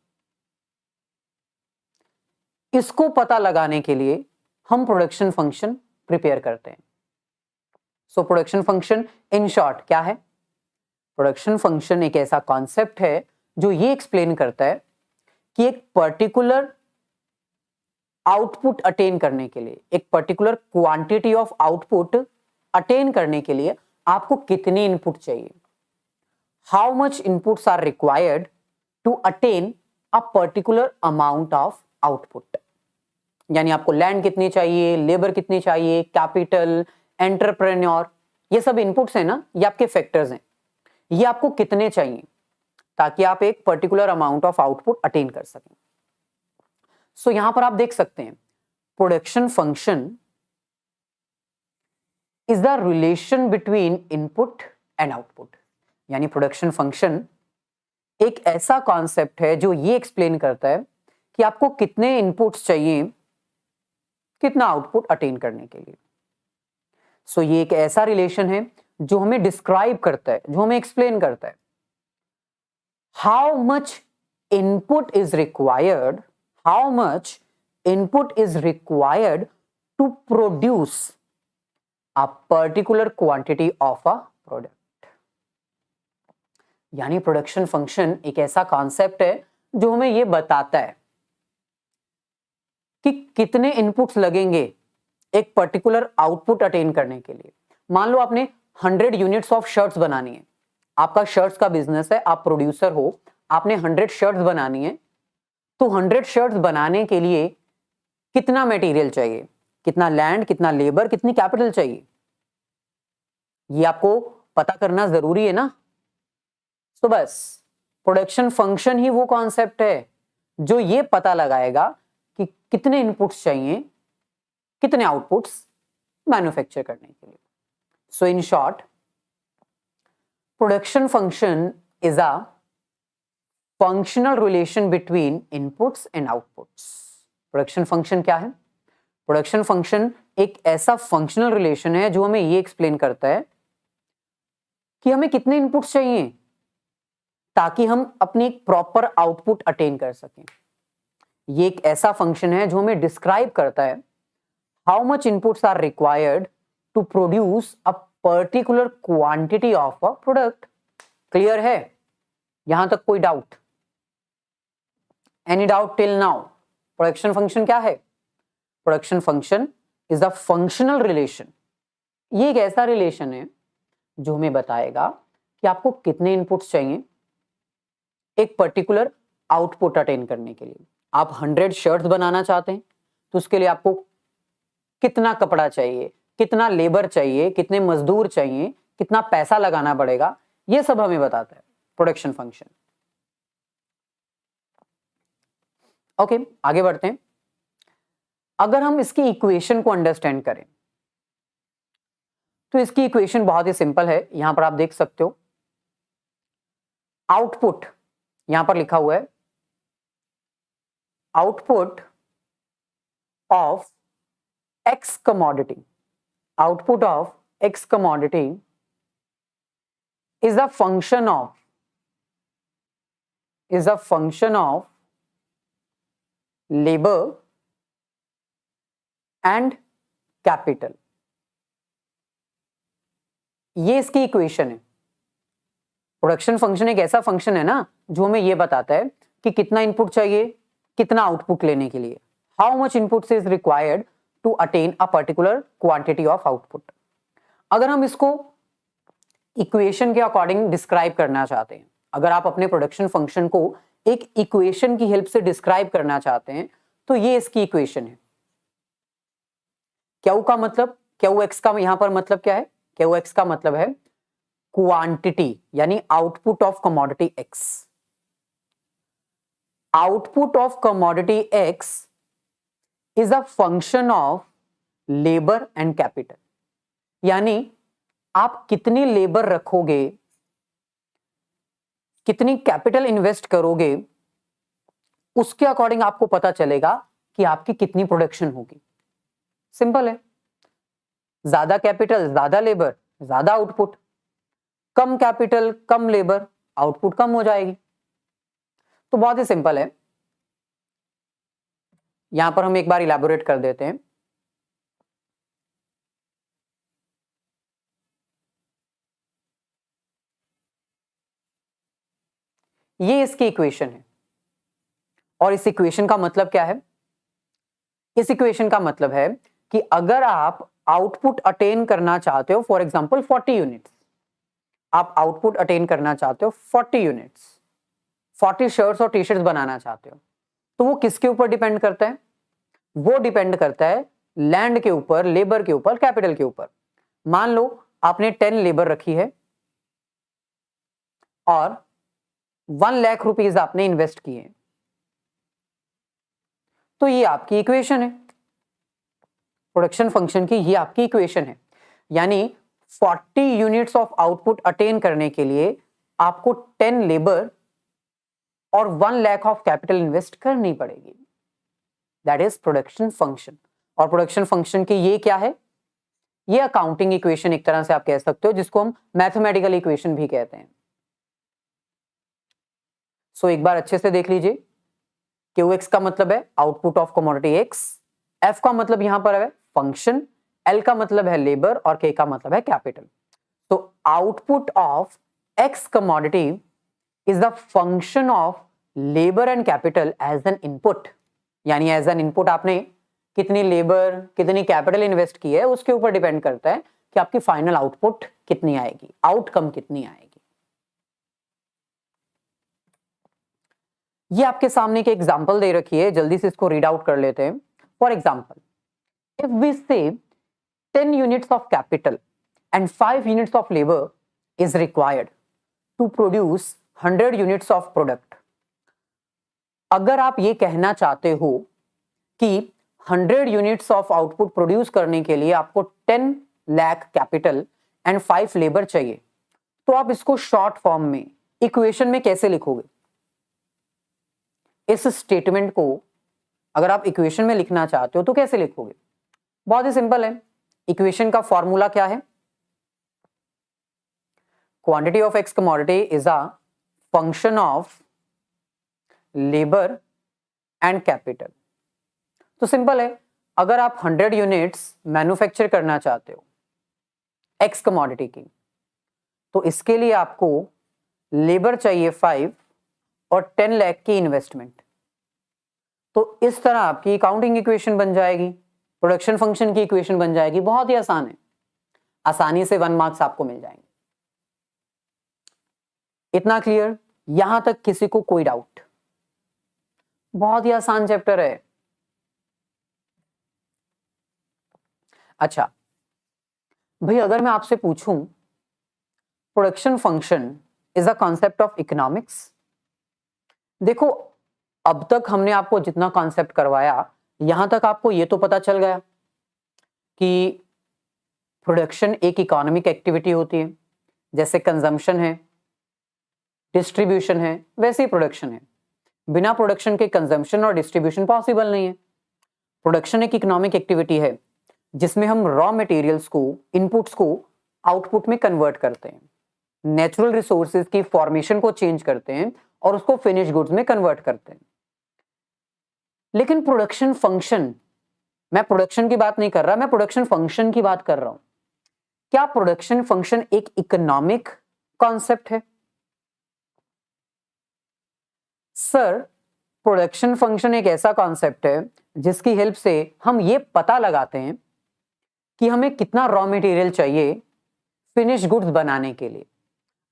इसको पता लगाने के लिए हम प्रोडक्शन फंक्शन प्रिपेयर करते हैं। So production function in short क्या है? प्रोडक्शन फंक्शन एक ऐसा कॉन्सेप्ट है जो ये एक्सप्लेन करता है कि एक पर्टिकुलर आउटपुट अटेन करने के लिए, एक particular quantity of output attain करने के लिए आपको कितनी इनपुट चाहिए, how much inputs are required to attain a particular amount of output. यानी आपको लैंड कितनी चाहिए, लेबर कितनी चाहिए, कैपिटल, एंटरप्रेन्योर, ये सब इनपुट्स हैं ना, ये आपके फैक्टर्स हैं, ये आपको कितने चाहिए ताकि आप एक particular amount of output attain कर सकें। सो यहां पर आप देख सकते हैं production function is the relation between input and output. यानी प्रोडक्शन फंक्शन एक ऐसा कॉन्सेप्ट है जो ये एक्सप्लेन करता है कि आपको कितने इनपुट्स चाहिए कितना आउटपुट अटेन करने के लिए। सो ये एक ऐसा रिलेशन है जो हमें डिस्क्राइब करता है, जो हमें एक्सप्लेन करता है how much input is required, how much input is required to produce a particular quantity of a product. यानी प्रोडक्शन फंक्शन एक ऐसा कॉन्सेप्ट है जो हमें यह बताता है कि कितने इनपुट्स लगेंगे एक पर्टिकुलर आउटपुट अटेन करने के लिए। मान लो आपने 100 यूनिट्स ऑफ शर्ट्स बनानी है, आपका शर्ट्स का बिजनेस है, आप प्रोड्यूसर हो, आपने 100 शर्ट्स बनानी है, तो 100 शर्ट्स बनाने के लिए कितना मटेरियल चाहिए, कितना लैंड, कितना लेबर, कितनी कैपिटल चाहिए, ये आपको पता करना जरूरी है ना। तो बस प्रोडक्शन फंक्शन ही वो कॉन्सेप्ट है जो ये पता लगाएगा कि कितने इनपुट्स चाहिए, कितने आउटपुट्स मैन्युफैक्चर करने के लिए। So in short, production function is a functional relation between inputs and outputs. Production function क्या है? प्रोडक्शन फंक्शन एक ऐसा फंक्शनल रिलेशन है जो हमें ये एक्सप्लेन करता है कि हमें कितने इनपुट्स चाहिए ताकि हम अपनी एक प्रॉपर आउटपुट अटेन कर सकें। ये एक ऐसा फंक्शन है जो हमें डिस्क्राइब करता है how much inputs are required to produce a particular quantity of a product. Clear है? यहां तक कोई doubt? Any doubt till now? Production function क्या है? Production function is a functional relation. ये एक ऐसा रिलेशन है जो हमें बताएगा कि आपको कितने इनपुट्स चाहिए एक पर्टिकुलर आउटपुट अटेन करने के लिए। आप 100 शर्ट्स बनाना चाहते हैं तो उसके लिए आपको कितना कपड़ा चाहिए, कितना लेबर चाहिए, कितने मजदूर चाहिए, कितना पैसा लगाना पड़ेगा, ये सब हमें बताता है प्रोडक्शन फंक्शन। ओके, आगे बढ़ते हैं। अगर हम इसकी इक्वेशन को अंडरस्टैंड करें तो इसकी इक्वेशन बहुत ही सिंपल है। यहां पर आप देख सकते हो आउटपुट, यहां पर लिखा हुआ है output of x commodity, output of x commodity is a function of labor and capital। ये इसकी इक्वेशन है। प्रोडक्शन फंक्शन एक ऐसा फंक्शन है ना जो हमें ये बताता है कि कितना इनपुट चाहिए कितना आउटपुट लेने के लिए, how much input is required to attain a particular quantity of output. अगर हम इसको इक्वेशन के अकॉर्डिंग डिस्क्राइब करना चाहते हैं, अगर आप अपने प्रोडक्शन फंक्शन को एक इक्वेशन की हेल्प से डिस्क्राइब करना चाहते हैं तो ये इसकी इक्वेशन है। क्यू का मतलब, क्यू एक्स का यहां पर मतलब क्या है? क्यू एक्स का मतलब है क्वांटिटी, यानी output of commodity x. Output of commodity x is a function of labour and capital. यानी आप कितनी लेबर रखोगे, कितनी कैपिटल इन्वेस्ट करोगे, उसके अकॉर्डिंग आपको पता चलेगा कि आपकी कितनी प्रोडक्शन होगी। सिंपल है, ज्यादा कैपिटल ज्यादा लेबर ज्यादा आउटपुट, कम कैपिटल कम लेबर आउटपुट कम हो जाएगी। तो बहुत ही सिंपल है। यहां पर हम एक बार इलैबोरेट कर देते हैं। ये इसकी इक्वेशन है और इस इक्वेशन का मतलब क्या है इस इक्वेशन का मतलब है कि अगर आप आउटपुट अटेन करना चाहते हो, फॉर एग्जांपल 40 यूनिट्स, आप आउटपुट अटेन करना चाहते हो 40 यूनिट्स, 40 शर्ट्स और टी शर्ट्स बनाना चाहते हो, तो वो किसके ऊपर डिपेंड करता है? वो डिपेंड करता है लैंड के ऊपर, लेबर के ऊपर, कैपिटल के ऊपर। मान लो आपने 10 लेबर रखी है और 1 लाख रुपीज आपने इन्वेस्ट किए, तो ये आपकी इक्वेशन है प्रोडक्शन फंक्शन की, ये आपकी इक्वेशन है। यानी 40 यूनिट्स ऑफ आउटपुट अटेन करने के लिए आपको 10 लेबर और 1 लाख ऑफ कैपिटल इन्वेस्ट करनी पड़ेगी। That is production function. और प्रोडक्शन फंक्शन की ये क्या है? ये अकाउंटिंग इक्वेशन एक तरह से आप कह सकते हो, जिसको हम मैथमेटिकल इक्वेशन भी कहते हैं। सो एक बार अच्छे से देख लीजिए। QX का मतलब है output of commodity X, F का मतलब यहां पर है फंक्शन, L का मतलब है लेबर और K का मतलब है कैपिटल। तो output of X commodity is the function of labour and capital as an input. यानी एज एन इनपुट आपने कितनी लेबर, कितनी कैपिटल इन्वेस्ट की है, उसके ऊपर डिपेंड करता है कि आपकी फाइनल आउटपुट कितनी आएगी, आउटकम कितनी आएगी। ये आपके सामने एक एग्जांपल दे रखी है, जल्दी से इसको रीड आउट कर लेते हैं। For example, if we say 10 units of capital and 5 units of labour is required to produce 100 units of product. अगर आप ये कहना चाहते हो कि 100 यूनिट्स ऑफ आउटपुट प्रोड्यूस करने के लिए आपको 10 लाख कैपिटल एंड 5 लेबर चाहिए, तो आप इसको शॉर्ट फॉर्म में इक्वेशन में कैसे लिखोगे? इस स्टेटमेंट को अगर आप इक्वेशन में लिखना चाहते हो तो कैसे लिखोगे? बहुत ही सिंपल है। इक्वेशन का फॉर्मूला क्या है? Quantity of x commodity is a function of labour and capital. तो सिंपल है, अगर आप 100 यूनिट्स मैन्युफैक्चर करना चाहते हो एक्स कमोडिटी की, तो इसके लिए आपको लेबर चाहिए 5 और 10 लाख की इन्वेस्टमेंट। तो इस तरह आपकी अकाउंटिंग इक्वेशन बन जाएगी, प्रोडक्शन फंक्शन की इक्वेशन बन जाएगी। बहुत ही आसान है, आसानी से 1 मार्क्स आपको मिल जाएंगे। इतना क्लियर? यहां तक किसी को कोई डाउट? बहुत ही आसान चैप्टर है। अच्छा भाई, अगर मैं आपसे पूछूं production function is a concept of economics, देखो अब तक हमने आपको जितना कॉन्सेप्ट करवाया, यहां तक आपको ये तो पता चल गया कि प्रोडक्शन एक इकोनॉमिक एक्टिविटी होती है। जैसे कंजम्पशन है, डिस्ट्रीब्यूशन है, वैसे ही प्रोडक्शन है। बिना प्रोडक्शन के कंजम्पशन और डिस्ट्रीब्यूशन पॉसिबल नहीं है। प्रोडक्शन एक इकोनॉमिक एक्टिविटी है जिसमें हम रॉ मटेरियल्स को, इनपुट्स को आउटपुट में कन्वर्ट करते हैं, नेचुरल रिसोर्सेज की फॉर्मेशन को चेंज करते हैं और उसको फिनिश गुड्स में कन्वर्ट करते हैं। लेकिन प्रोडक्शन फंक्शन, मैं प्रोडक्शन की बात नहीं कर रहा, मैं प्रोडक्शन फंक्शन की बात कर रहा हूं। क्या प्रोडक्शन फंक्शन एक इकोनॉमिक कॉन्सेप्ट है? सर, प्रोडक्शन फंक्शन एक ऐसा कॉन्सेप्ट है जिसकी हेल्प से हम ये पता लगाते हैं कि हमें कितना रॉ मटेरियल चाहिए फिनिश गुड्स बनाने के लिए।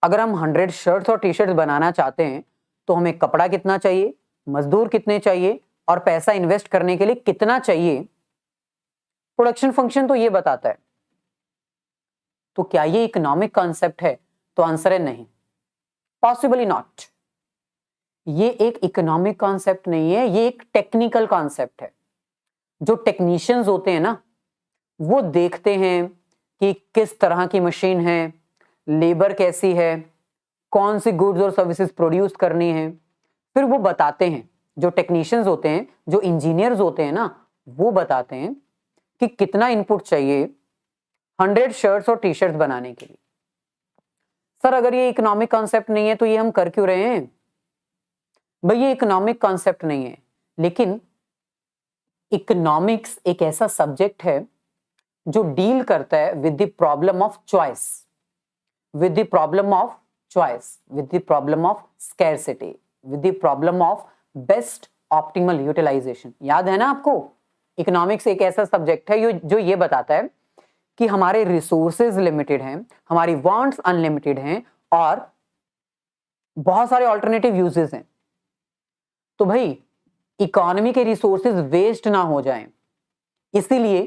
अगर हम 100 शर्ट्स और टी शर्ट्स बनाना चाहते हैं तो हमें कपड़ा कितना चाहिए, मजदूर कितने चाहिए और पैसा इन्वेस्ट करने के लिए कितना चाहिए, प्रोडक्शन फंक्शन तो ये बताता है। तो क्या ये इकोनॉमिक कॉन्सेप्ट है? तो आंसर है नहीं, पॉसिबली नॉट। ये एक इकोनॉमिक कॉन्सेप्ट नहीं है, ये एक टेक्निकल कॉन्सेप्ट है। जो टेक्नीशियंस होते हैं ना, वो देखते हैं कि किस तरह की मशीन है, लेबर कैसी है, कौन सी गुड्स और सर्विसेज प्रोड्यूस करनी है, फिर वो बताते हैं। जो टेक्नीशियंस होते हैं, जो इंजीनियर्स होते हैं ना, वो बताते हैं कि कितना इनपुट चाहिए 100 शर्ट्स और टी शर्ट्स बनाने के लिए। सर, अगर ये इकोनॉमिक कॉन्सेप्ट नहीं है तो ये हम कर क्यों रहे हैं? भाई, ये इकोनॉमिक कॉन्सेप्ट नहीं है, लेकिन इकोनॉमिक्स एक ऐसा सब्जेक्ट है जो डील करता है with the problem of choice, with the problem of choice, with the problem of scarcity, with the problem of best optimal utilisation. याद है ना आपको इकोनॉमिक्स एक ऐसा सब्जेक्ट है जो ये बताता है कि हमारे रिसोर्सेज लिमिटेड हैं, हमारी वांट्स अनलिमिटेड हैं और बहुत सारे ऑल्टरनेटिव यूजेस हैं। तो भाई इकोनॉमी के रिसोर्सेज वेस्ट ना हो जाएं, इसीलिए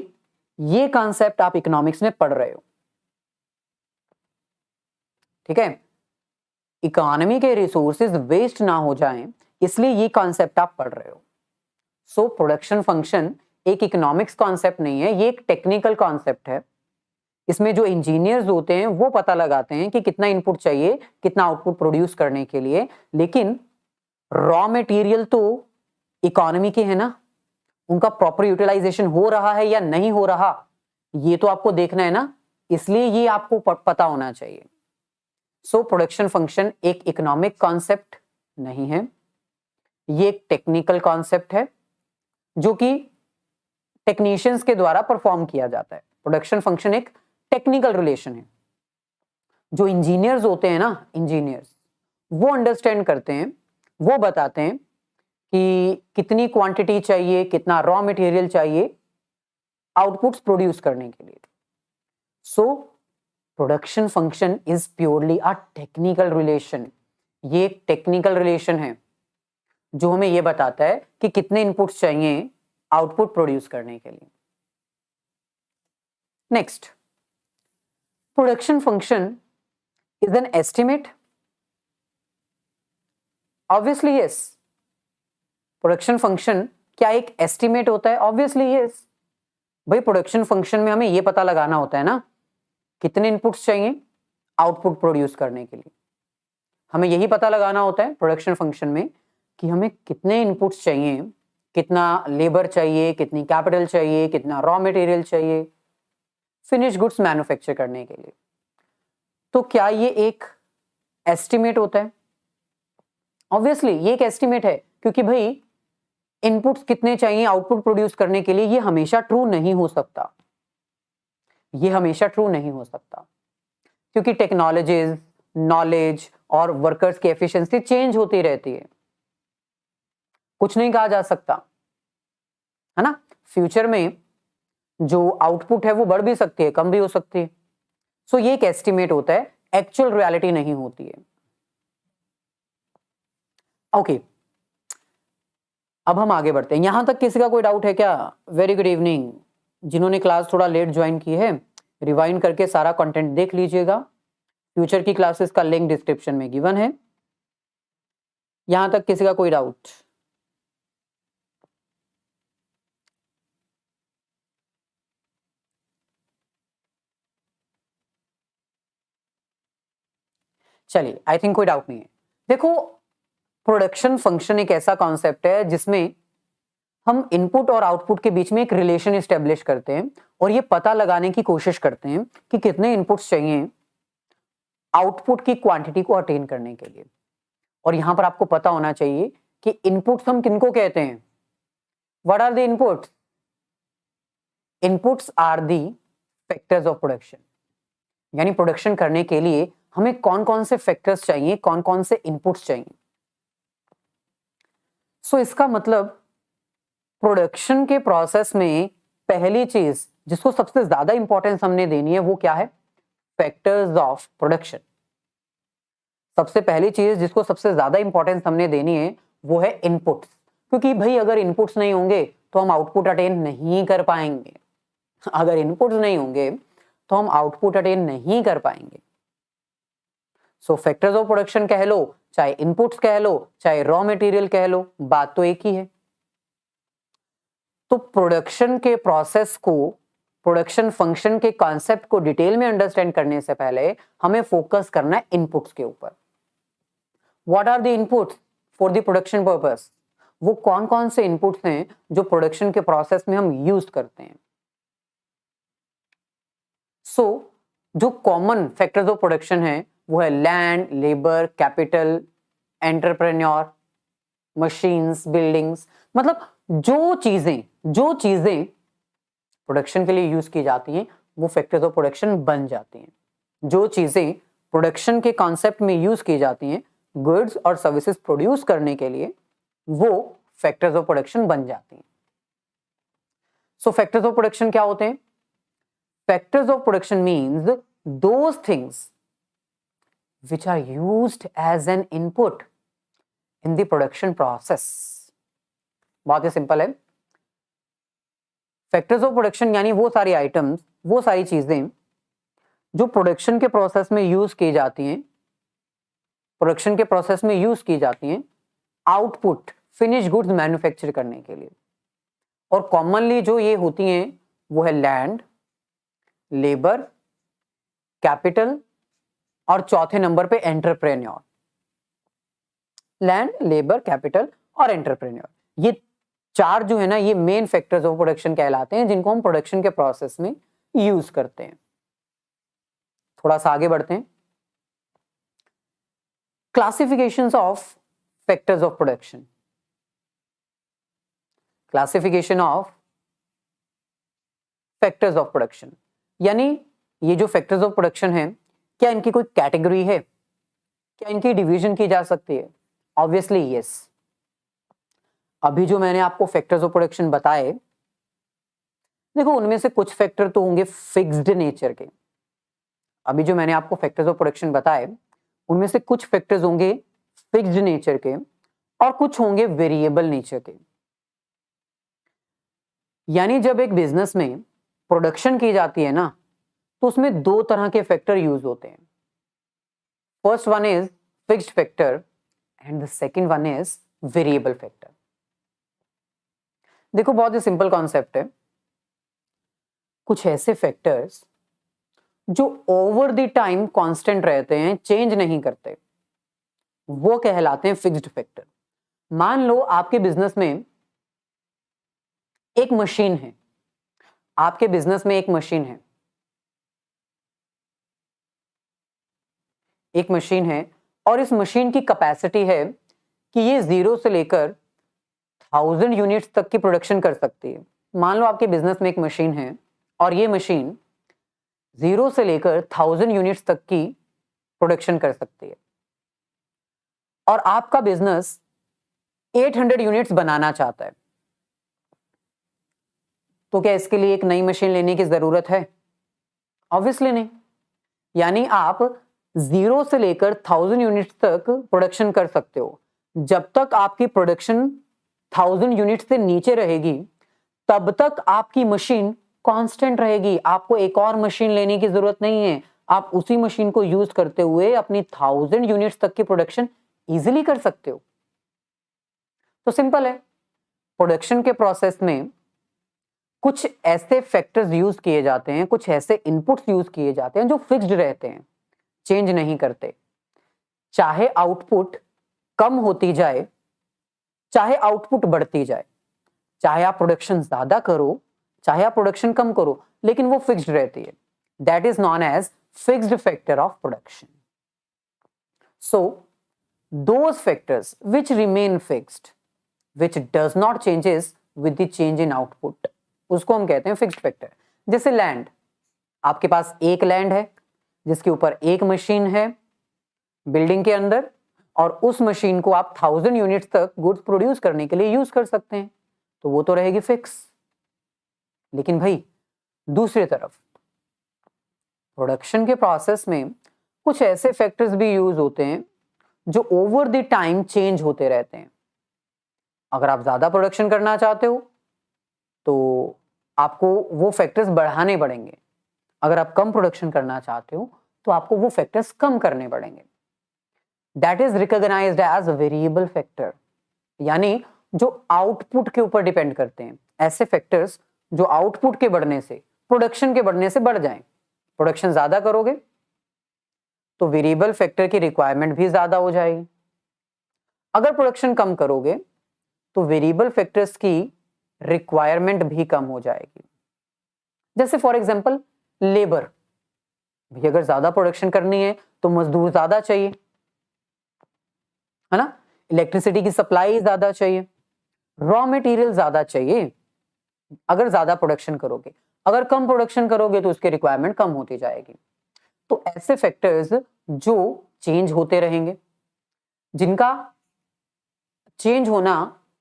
ये कॉन्सेप्ट आप इकोनॉमिक्स में पढ़ रहे हो। ठीक है, इकोनॉमी के रिसोर्सेज वेस्ट ना हो जाएं, इसलिए ये कॉन्सेप्ट आप पढ़ रहे हो। सो प्रोडक्शन फंक्शन एक इकोनॉमिक्स कॉन्सेप्ट नहीं है, ये एक टेक्निकल कॉन्सेप्ट है। इसमें जो इंजीनियर्स होते हैं वो पता लगाते हैं कि कितना इनपुट चाहिए, कितना आउटपुट प्रोड्यूस करने के लिए, लेकिन रॉ मटेरियल तो इकोनॉमी के है ना, उनका प्रॉपर यूटिलाइजेशन हो रहा है या नहीं हो रहा, ये तो आपको देखना है ना, इसलिए ये आपको पता होना चाहिए। सो प्रोडक्शन फंक्शन एक इकोनॉमिक कॉन्सेप्ट नहीं है, ये एक टेक्निकल कॉन्सेप्ट है जो कि टेक्नीशियंस के द्वारा परफॉर्म किया जाता है। प्रोडक्शन फंक्शन एक टेक्निकल रिलेशन है। जो इंजीनियर्स होते हैं ना, इंजीनियर्स वो अंडरस्टैंड करते हैं, वो बताते हैं कि कितनी क्वांटिटी चाहिए, कितना रॉ मटेरियल चाहिए आउटपुट्स प्रोड्यूस करने के लिए। So production function is purely a technical relation. ये एक टेक्निकल रिलेशन है जो हमें ये बताता है कि कितने इनपुट्स चाहिए आउटपुट प्रोड्यूस करने के लिए। Next, production function is an estimate. Obviously yes. Production function क्या एक एस्टिमेट होता है? Obviously yes. भाई प्रोडक्शन फंक्शन में हमें यह पता लगाना होता है ना कितने इनपुट्स चाहिए आउटपुट प्रोड्यूस करने के लिए। हमें यही पता लगाना होता है प्रोडक्शन फंक्शन में कि हमें कितने इनपुट्स चाहिए, कितना लेबर चाहिए, कितनी कैपिटल चाहिए, कितना रॉ मटेरियल चाहिए फिनिश गुड्स मैन्युफैक्चर करने के लिए। तो क्या ये एक एस्टिमेट होता है? ऑब्वियसली ये एक एस्टिमेट है, क्योंकि भाई इनपुट्स कितने चाहिए आउटपुट प्रोड्यूस करने के लिए ये हमेशा ट्रू नहीं हो सकता। ये हमेशा ट्रू नहीं हो सकता क्योंकि टेक्नोलॉजीज, नॉलेज और वर्कर्स की एफिशिएंसी चेंज होती रहती है। कुछ नहीं कहा जा सकता, है ना। फ्यूचर में जो आउटपुट है वो बढ़ भी सकती है, कम भी हो सकती है। सो ये एक एस्टिमेट होता है, एक्चुअल रियलिटी नहीं होती है। ओके, अब हम आगे बढ़ते हैं। यहां तक किसी का कोई डाउट है क्या? Very good evening. जिन्होंने क्लास थोड़ा लेट ज्वाइन की है, रिवाइंड करके सारा कंटेंट देख लीजिएगा। फ्यूचर की क्लासेस का लिंक डिस्क्रिप्शन में गिवन है। यहां तक किसी का कोई डाउट? चलिए, आई थिंक कोई डाउट नहीं है। देखो, प्रोडक्शन फंक्शन एक ऐसा कॉन्सेप्ट है जिसमें हम इनपुट और आउटपुट के बीच में एक रिलेशन एस्टेब्लिश करते हैं और ये पता लगाने की कोशिश करते हैं कि कितने इनपुट्स चाहिए आउटपुट की क्वांटिटी को अटेन करने के लिए। और यहां पर आपको पता होना चाहिए कि इनपुट्स हम किनको कहते हैं। What are the inputs? Inputs are the factors of production. यानी प्रोडक्शन करने के लिए हमें कौन कौन से फैक्टर्स चाहिए, कौन कौन से इनपुट्स चाहिए। सो इसका मतलब प्रोडक्शन के प्रोसेस में पहली चीज जिसको सबसे ज्यादा इंपॉर्टेंस हमने देनी है वो क्या है? Factors of production. सबसे पहली चीज जिसको सबसे ज्यादा इंपॉर्टेंस हमने देनी है वो है इनपुट्स, क्योंकि भाई अगर इनपुट्स नहीं होंगे तो हम आउटपुट अटेन नहीं कर पाएंगे। अगर इनपुट्स नहीं होंगे तो हम आउटपुट अटेन नहीं कर पाएंगे। सो फैक्टर्स ऑफ प्रोडक्शन कह लो, चाहे इनपुट्स कह लो, चाहे रॉ मटेरियल कह लो, बात तो एक ही है। तो प्रोडक्शन के प्रोसेस को, प्रोडक्शन फंक्शन के कॉन्सेप्ट को डिटेल में अंडरस्टैंड करने से पहले हमें फोकस करना है इनपुट्स के ऊपर। What are the inputs for the production purpose? वो कौन कौन से इनपुट्स हैं जो प्रोडक्शन के प्रोसेस में हम यूज करते हैं। सो जो कॉमन फैक्टर्स ऑफ प्रोडक्शन है वो है land, labour, capital, entrepreneur, machines, buildings. मतलब जो चीजें प्रोडक्शन के लिए यूज की जाती हैं वो फैक्टर्स ऑफ प्रोडक्शन बन जाती हैं। जो चीजें प्रोडक्शन के कॉन्सेप्ट में यूज की जाती हैं गुड्स और सर्विसेज प्रोड्यूस करने के लिए, वो फैक्टर्स ऑफ प्रोडक्शन बन जाती हैं। सो फैक्टर्स ऑफ प्रोडक्शन क्या होते हैं? Factors of production means those things which are used as an input in the production process. बहुत ही सिंपल है. फैक्टर्स ऑफ प्रोडक्शन यानी वो सारी आइटम्स, वो सारी चीजें जो प्रोडक्शन के प्रोसेस में यूज की जाती हैं, प्रोडक्शन के प्रोसेस में यूज की जाती हैं आउटपुट फिनिश गुड्स मैन्युफैक्चर करने के लिए. और कॉमनली जो ये होती हैं वो है लैंड, लेबर, कैपिटल और चौथे नंबर पे एंटरप्रेन्योर. लैंड, लेबर, कैपिटल और एंटरप्रेन्योर, ये चार जो है ना, ये मेन फैक्टर्स ऑफ प्रोडक्शन कहलाते हैं जिनको हम प्रोडक्शन के प्रोसेस में यूज करते हैं. थोड़ा सा आगे बढ़ते हैं. Classifications of factors of production. Classification of factors of production यानी ये जो फैक्टर्स ऑफ प्रोडक्शन है, क्या इनकी कोई कैटेगरी है? क्या इनकी डिवीजन की जा सकती है? Obviously yes. अभी जो मैंने आपको फैक्टर्स ऑफ प्रोडक्शन बताए, देखो उनमें से कुछ फैक्टर तो होंगे फिक्स्ड नेचर के. अभी जो मैंने आपको फैक्टर्स ऑफ प्रोडक्शन बताए, उनमें से कुछ फैक्टर्स होंगे फिक्स्ड नेचर के और कुछ होंगे वेरिएबल नेचर के. यानी जब एक बिजनेस में प्रोडक्शन की जाती है ना, तो उसमें दो तरह के फैक्टर यूज होते हैं. First one is fixed factor and the second one is variable factor. देखो बहुत ही सिंपल कॉन्सेप्ट है. कुछ ऐसे फैक्टर्स जो ओवर द टाइम कांस्टेंट रहते हैं, चेंज नहीं करते, वो कहलाते हैं फिक्स्ड फैक्टर. मान लो आपके बिजनेस में एक मशीन है. आपके बिजनेस में एक मशीन है. एक मशीन है और इस मशीन की कैपेसिटी है कि ये 0 से लेकर 1000 यूनिट्स तक की प्रोडक्शन कर सकती है. मान लो आपके बिजनेस में एक मशीन है और ये मशीन 0 से लेकर 1000 यूनिट्स तक की प्रोडक्शन कर सकती है. और आपका बिजनेस 800 यूनिट्स बनाना चाहता है. तो क्या इसके लिए एक नई मशीन लेने की जरूरत है? ऑब्वियसली नहीं. यानी आप 0 से लेकर 1000 यूनिट्स तक प्रोडक्शन कर सकते हो. जब तक आपकी प्रोडक्शन 1000 यूनिट्स से नीचे रहेगी, तब तक आपकी मशीन कांस्टेंट रहेगी. आपको एक और मशीन लेने की जरूरत नहीं है. आप उसी मशीन को यूज करते हुए अपनी 1000 यूनिट्स तक की प्रोडक्शन इजीली कर सकते हो. तो सिंपल है. प्रोडक्शन के प्रोसेस में कुछ ऐसे फैक्टर्स यूज किए जाते हैं, कुछ ऐसे इनपुट्स यूज किए जाते हैं जो फिक्स्ड रहते हैं, चेंज नहीं करते. चाहे आउटपुट कम होती जाए, चाहे आउटपुट बढ़ती जाए, चाहे आप प्रोडक्शन ज्यादा करो, चाहे आप प्रोडक्शन कम करो, लेकिन वो फिक्स्ड रहती है. That is known as fixed factor of production. So those factors which remain fixed, which does not changes with the change in output, उसको हम कहते हैं फिक्स्ड फैक्टर. जैसे लैंड. आपके पास एक लैंड है जिसके ऊपर एक मशीन है बिल्डिंग के अंदर, और उस मशीन को आप 1000 यूनिट्स तक गुड्स प्रोड्यूस करने के लिए यूज कर सकते हैं, तो वो तो रहेगी फिक्स. लेकिन भाई दूसरी तरफ प्रोडक्शन के प्रोसेस में कुछ ऐसे फैक्टर्स भी यूज होते हैं जो ओवर द टाइम चेंज होते रहते हैं. अगर आप ज्यादा प्रोडक्शन करना चाहते हो तो आपको वो फैक्टर्स बढ़ाने पड़ेंगे. अगर आप कम प्रोडक्शन करना चाहते हो तो आपको वो फैक्टर्स कम करने पड़ेंगे. That is recognised as variable factor, यानी जो आउटपुट के ऊपर डिपेंड करते हैं. ऐसे फैक्टर्स जो आउटपुट के बढ़ने से, प्रोडक्शन के बढ़ने से बढ़ जाएं. प्रोडक्शन ज्यादा करोगे तो वेरिएबल फैक्टर की रिक्वायरमेंट भी ज्यादा हो जाएगी. अगर प्रोडक्शन कम करोगे तो वेरिएबल फैक्टर्स की रिक्वायरमेंट भी कम हो जाएगी. जैसे फॉर एग्जांपल लेबर. भी अगर ज्यादा प्रोडक्शन करनी है तो मजदूर ज्यादा चाहिए, है ना. इलेक्ट्रिसिटी की सप्लाई ज्यादा चाहिए, रॉ मटेरियल ज्यादा चाहिए अगर ज्यादा प्रोडक्शन करोगे. अगर कम प्रोडक्शन करोगे तो उसकी रिक्वायरमेंट कम होती जाएगी. तो ऐसे फैक्टर्स जो चेंज होते रहेंगे, जिनका चेंज होना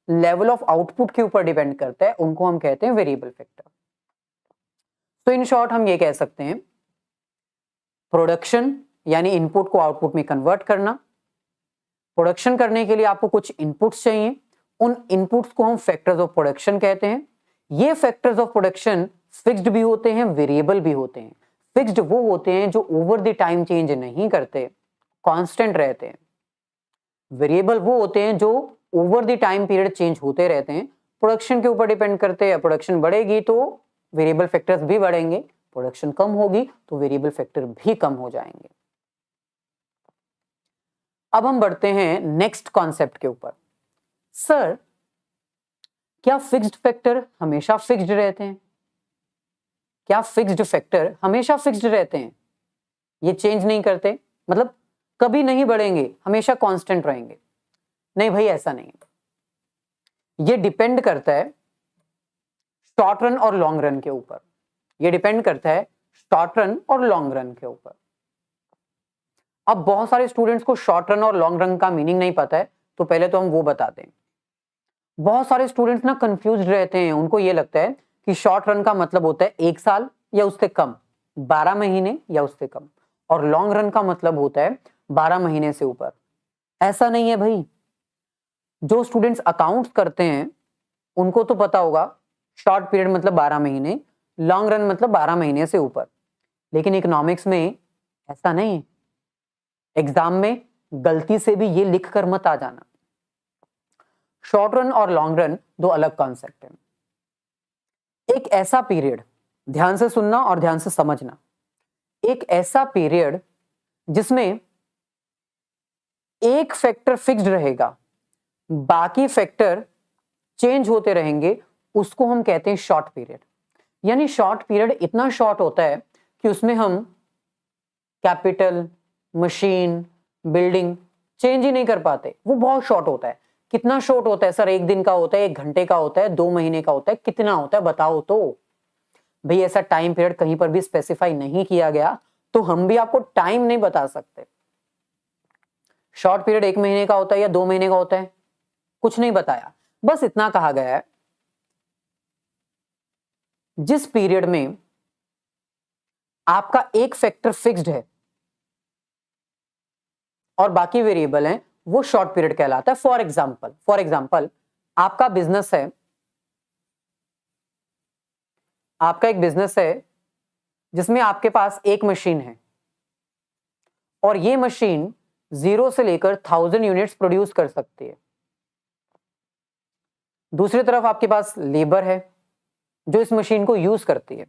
लेवल ऑफ आउटपुट के ऊपर डिपेंड करता है, उनको हम कहते हैं वेरिएबल फैक्टर. तो इन शॉर्ट हम ये कह सकते हैं, प्रोडक्शन यानी इनपुट को आउटपुट में कन्वर्ट करना। प्रोडक्शन करने के लिए आपको कुछ इनपुट्स चाहिए, उन इनपुट्स को हम फैक्टर्स ऑफ प्रोडक्शन कहते हैं। ये फैक्टर्स ऑफ प्रोडक्शन फिक्स्ड भी होते हैं, वेरिएबल भी होते हैं। फिक्स्ड वो होते हैं जो ओवर द टाइम चेंज नहीं करते, कांस्टेंट रहते हैं। वेरिएबल वो होते हैं जो over the time period change होते रहते हैं, प्रोडक्शन के ऊपर डिपेंड करते हैं। प्रोडक्शन बढ़ेगी तो वेरिएबल फैक्टर्स भी बढ़ेंगे, प्रोडक्शन कम होगी तो वेरिएबल फैक्टर भी कम हो जाएंगे। अब हम बढ़ते हैं नेक्स्ट कॉन्सेप्ट के ऊपर। सर, क्या फिक्स्ड फैक्टर हमेशा फिक्स्ड रहते हैं? क्या फिक्स्ड फैक्टर हमेशा फिक्स्ड रहते हैं, ये चेंज नहीं करते, मतलब कभी नहीं बढ़ेंगे, हमेशा कांस्टेंट रहेंगे? नहीं भाई, ऐसा नहीं है। ये डिपेंड करता है शॉर्ट रन और लॉन्ग रन के ऊपर। ये डिपेंड करता है शॉर्ट रन और लॉन्ग रन के ऊपर। अब बहुत सारे स्टूडेंट्स को शॉर्ट रन और लॉन्ग रन का मीनिंग नहीं पता है, तो पहले तो हम वो बताते हैं। बहुत सारे स्टूडेंट्स ना कंफ्यूज्ड रहते हैं, उनको ये लगता है कि शॉर्ट रन का मतलब होता है 1 साल या उससे कम, 12 महीने या उससे कम, और लॉन्ग रन का मतलब होता है 12 महीने से ऊपर। ऐसा नहीं है भाई। जो स्टूडेंट्स अकाउंट्स करते हैं उनको तो पता होगा शॉर्ट पीरियड मतलब 12 महीने, लॉन्ग रन मतलब 12 महीने से ऊपर। लेकिन इकोनॉमिक्स में ऐसा नहीं है। एग्जाम में गलती से भी ये लिख कर मत आ जाना। शॉर्ट रन और लॉन्ग रन दो अलग कॉन्सेप्ट हैं। एक ऐसा पीरियड, ध्यान से सुनना और ध्यान से समझना, एक ऐसा पीरियड जिसमें एक फैक्टर फिक्स्ड रहेगा, बाकी फैक्टर चेंज होते रहेंगे, उसको हम कहते हैं शॉर्ट पीरियड। यानी शॉर्ट पीरियड इतना शॉर्ट होता है कि उसमें हम कैपिटल, मशीन, बिल्डिंग चेंज ही नहीं कर पाते। वो बहुत शॉर्ट होता है। कितना शॉर्ट होता है सर? 1 दिन का होता है, 1 घंटे का होता है, 2 महीने का होता है, कितना होता है बताओ तो। भाई ऐसा टाइम पीरियड कहीं पर भी स्पेसिफाई नहीं किया गया, तो हम भी आपको टाइम नहीं बता सकते। शॉर्ट पीरियड 1 महीने का होता है या 2 महीने का होता है, कुछ नहीं बताया। बस इतना कहा गया है जिस पीरियड में आपका एक फैक्टर फिक्स्ड है और बाकी वेरिएबल हैं, वो शॉर्ट पीरियड कहलाता है। फॉर एग्जाम्पल आपका बिजनेस है, आपका एक बिजनेस है जिसमें आपके पास एक मशीन है और ये मशीन 0 से लेकर 1000 यूनिट्स प्रोड्यूस कर सकती है। दूसरी तरफ आपके पास लेबर है जो इस मशीन को यूज करती है।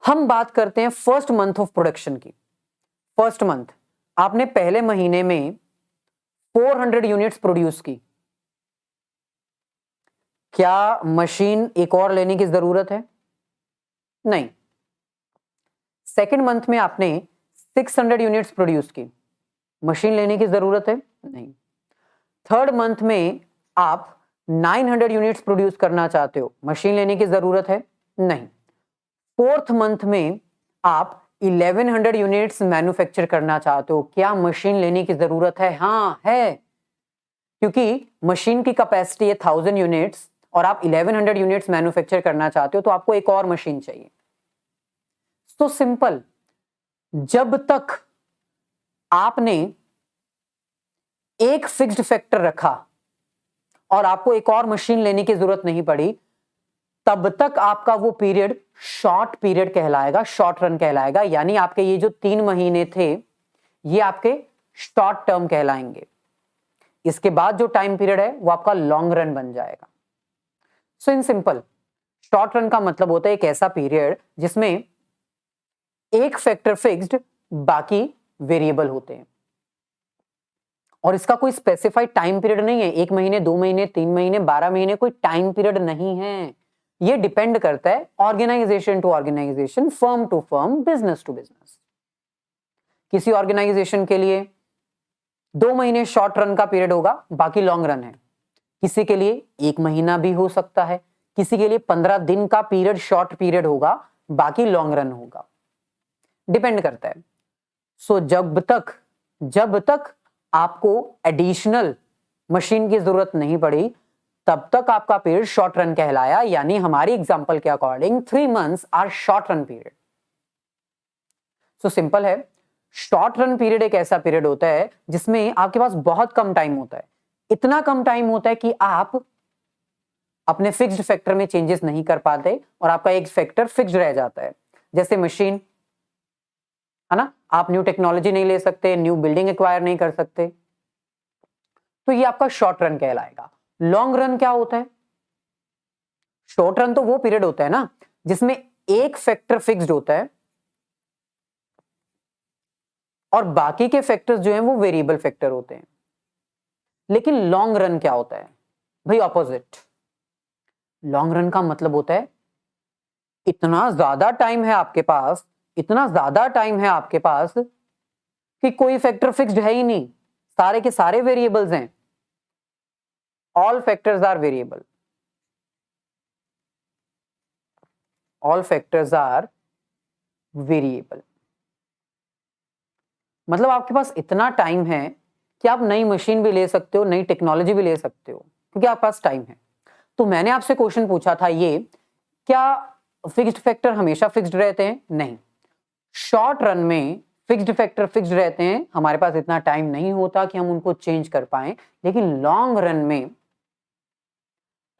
हम बात करते हैं फर्स्ट मंथ ऑफ प्रोडक्शन की। फर्स्ट मंथ आपने पहले महीने में 400 यूनिट्स प्रोड्यूस की। क्या मशीन एक और लेने की जरूरत है? नहीं। सेकेंड मंथ में आपने 600 यूनिट्स प्रोड्यूस की, मशीन लेने की जरूरत है? नहीं। थर्ड मंथ में आप 900 यूनिट्स प्रोड्यूस करना चाहते हो, मशीन लेने की जरूरत है? नहीं। फोर्थ मंथ में आप 1100 यूनिट्स मैन्युफैक्चर करना चाहते हो, क्या मशीन लेने की जरूरत है? हाँ है, क्योंकि मशीन की कैपेसिटी है 1000 यूनिट्स और आप 1100 यूनिट्स मैन्युफैक्चर करना चाहते हो, तो आपको एक और मशीन चाहिए। तो सिंपल, जब तक आपने एक फिक्स्ड फैक्टर रखा और आपको एक और मशीन लेने की जरूरत नहीं पड़ी, तब तक आपका वो पीरियड शॉर्ट पीरियड कहलाएगा, शॉर्ट रन कहलाएगा। यानी आपके ये जो 3 महीने थे ये आपके शॉर्ट टर्म कहलाएंगे। इसके बाद जो टाइम पीरियड है वो आपका लॉन्ग रन बन जाएगा। सो इन सिंपल, शॉर्ट रन का मतलब होता है एक ऐसा पीरियड जिसमें एक फैक्टर फिक्स्ड, बाकी वेरिएबल होते हैं और इसका कोई स्पेसिफाइड टाइम पीरियड नहीं है। 1 महीने, 2 महीने, 3 महीने, 12 महीने, कोई टाइम पीरियड नहीं है। ये डिपेंड करता है organisation to organisation, firm to firm, business to business. किसी ऑर्गेनाइजेशन के लिए 2 महीने शॉर्ट रन का पीरियड होगा, बाकी लॉन्ग रन है। किसी के लिए 1 महीना भी हो सकता है, किसी के लिए 15 दिन का पीरियड शॉर्ट पीरियड होगा, बाकी लॉन्ग रन होगा, डिपेंड करता है। सो जब तक आपको एडिशनल मशीन की जरूरत नहीं पड़ी, तब तक आपका पीरियड शॉर्ट रन कहलाया, यानी हमारी एग्जांपल के according 3 months are short run period. So simple है, शॉर्ट रन पीरियड एक ऐसा पीरियड होता है जिसमें आपके पास बहुत कम टाइम होता है, इतना कम टाइम होता है कि आप अपने फिक्स्ड फैक्टर में चेंजेस नहीं कर पाते और आपका एक फैक्टर फिक्स्ड रह जाता है। जैसे मशीन है ना, आप न्यू टेक्नोलॉजी नहीं ले सकते, न्यू बिल्डिंग एक्वायर नहीं कर सकते, तो ये आपका शॉर्ट रन कहलाएगा। लॉन्ग रन क्या होता है? शॉर्ट रन तो वो पीरियड होता है ना जिसमें एक फैक्टर फिक्स्ड होता है और बाकी के फैक्टर्स जो हैं वो वेरिएबल फैक्टर होते हैं। लेकिन लॉन्ग रन क्या होता है भाई? ऑपोजिट। लॉन्ग रन का मतलब होता है इतना ज्यादा टाइम है आपके पास, इतना ज्यादा टाइम है आपके पास कि कोई फैक्टर फिक्स्ड है ही नहीं, सारे के सारे वेरिएबल्स हैं, all factors are variable, all factors are variable. मतलब आपके पास इतना टाइम है कि आप नई मशीन भी ले सकते हो, नई टेक्नोलॉजी भी ले सकते हो, क्योंकि आपके पास टाइम है। तो मैंने आपसे क्वेश्चन पूछा था ये, क्या फिक्स्ड फैक्टर हमेशा फिक्स्ड रहते हैं? नहीं, शॉर्ट रन में फिक्स्ड फैक्टर फिक्स्ड रहते हैं, हमारे पास इतना टाइम नहीं होता कि हम उनको चेंज कर पाए। लेकिन लॉन्ग रन में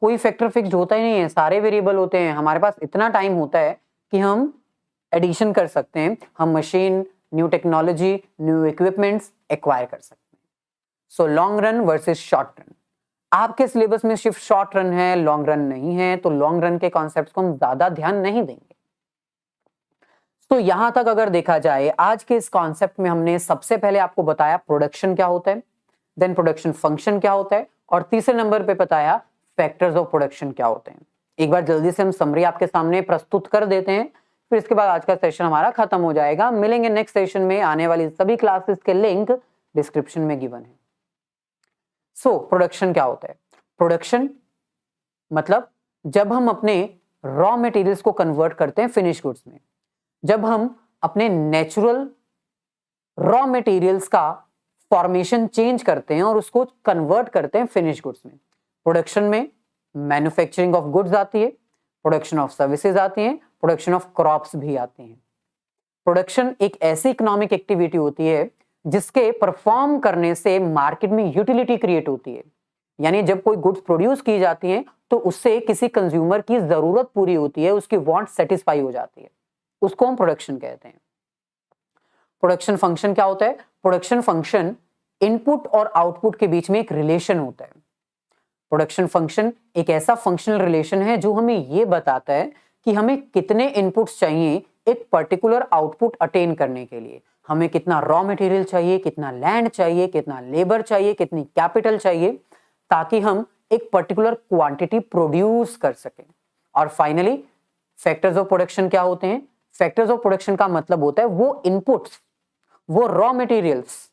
कोई फैक्टर फिक्स्ड होता ही नहीं है, सारे वेरिएबल होते हैं, हमारे पास इतना टाइम होता है कि हम एडिशन कर सकते हैं, हम machine, new technology, new equipments acquire कर सकते हैं। So long run versus short run. आपके सिलेबस में सिर्फ शॉर्ट रन है, लॉन्ग रन नहीं है, तो लॉन्ग रन के कॉन्सेप्ट्स को हम ज्यादा ध्यान नहीं देंगे। तो यहां तक अगर देखा जाए, आज के इस कॉन्सेप्ट में हमने सबसे पहले आपको बताया प्रोडक्शन क्या होता है, देन प्रोडक्शन फंक्शन क्या होता है, और तीसरे नंबर पे बताया फैक्टर्स ऑफ प्रोडक्शन क्या होते हैं। एक बार जल्दी से हम समरी आपके सामने प्रस्तुत कर देते हैं, फिर इसके बाद आज का सेशन हमारा खत्म हो जाएगा। मिलेंगे नेक्स्ट सेशन में। आने वाली सभी क्लासेस के लिंक डिस्क्रिप्शन में गिवन है। सो प्रोडक्शन क्या होता है? प्रोडक्शन मतलब जब हम अपने रॉ मटेरियल्स को कन्वर्ट करते हैं फिनिश गुड्स में, जब हम अपने नेचुरल रॉ मटेरियल्स का फॉर्मेशन चेंज करते हैं और उसको कन्वर्ट करते हैं फिनिश गुड्स में। प्रोडक्शन में मैन्युफैक्चरिंग ऑफ गुड्स आती है, प्रोडक्शन ऑफ सर्विसेज आती हैं, प्रोडक्शन ऑफ क्रॉप्स भी आती हैं। प्रोडक्शन एक ऐसी इकोनॉमिक एक्टिविटी होती है जिसके परफॉर्म करने से मार्केट में यूटिलिटी क्रिएट होती है, यानी जब कोई गुड्स प्रोड्यूस की जाती हैं तो उससे किसी कंज्यूमर की जरूरत पूरी होती है, उसकी वांट सेटिस्फाई हो जाती है, उसको हम प्रोडक्शन कहते हैं। प्रोडक्शन फंक्शन क्या होता है? प्रोडक्शन फंक्शन इनपुट और आउटपुट के बीच में एक रिलेशन होता है। प्रोडक्शन फंक्शन एक ऐसा फंक्शनल रिलेशन है जो हमें यह बताता है कि हमें कितने इनपुट्स चाहिए एक पर्टिकुलर आउटपुट अटेन करने के लिए। हमें कितना रॉ मटेरियल चाहिए, कितना लैंड चाहिए, कितना लेबर चाहिए, कितनी कैपिटल चाहिए, ताकि हम एक पर्टिकुलर क्वांटिटी प्रोड्यूस कर सकें। और फाइनली फैक्टर्स ऑफ प्रोडक्शन क्या होते हैं? फैक्टर्स ऑफ प्रोडक्शन का मतलब होता है वो इनपुट्स, वो रॉ मटेरियल्स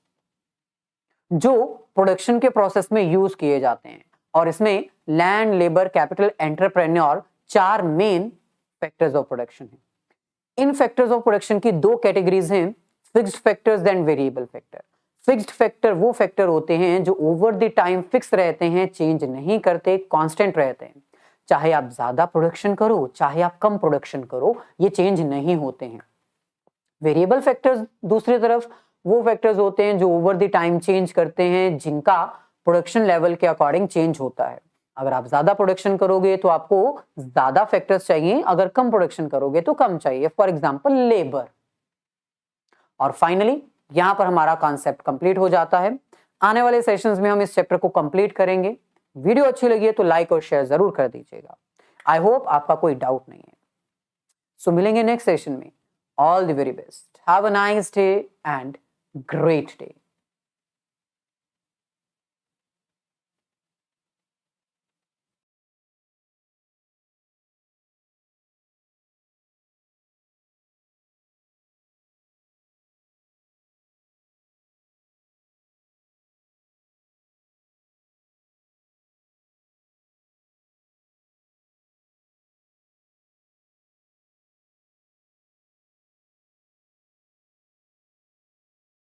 जो प्रोडक्शन के प्रोसेस में यूज किए जाते हैं। और इसमें land, labour, capital, entrepreneur 4 main factors of production है। इन फैक्टर्स ऑफ प्रोडक्शन की 2 कैटेगरीज हैं, fixed factors and variable factor. Fixed factor वो फैक्टर होते हैं जो ओवर द टाइम फिक्स रहते हैं, चेंज नहीं करते, कांस्टेंट रहते हैं। चाहे आप ज्यादा प्रोडक्शन करो, चाहे आप कम प्रोडक्शन करो, ये चेंज नहीं होते हैं। वेरिएबल फैक्टर्स दूसरी तरफ वो फैक्टर्स होते हैं जो ओवर द टाइम चेंज करते हैं, जिनका प्रोडक्शन लेवल के अकॉर्डिंग चेंज होता है। अगर आप ज्यादा प्रोडक्शन करोगे तो आपको ज्यादा फैक्टर्स चाहिए, अगर कम प्रोडक्शन करोगे तो कम चाहिए, फॉर एग्जांपल लेबर। और फाइनली यहां पर हमारा कॉन्सेप्ट कंप्लीट हो जाता है। आने वाले सेशंस में हम इस चैप्टर को कंप्लीट करेंगे। वीडियो अच्छी लगी है तो लाइक और शेयर जरूर कर दीजिएगा। आई होप आपका कोई डाउट नहीं है। सो मिलेंगे नेक्स्ट सेशन में। All the very best, have a nice day and great day.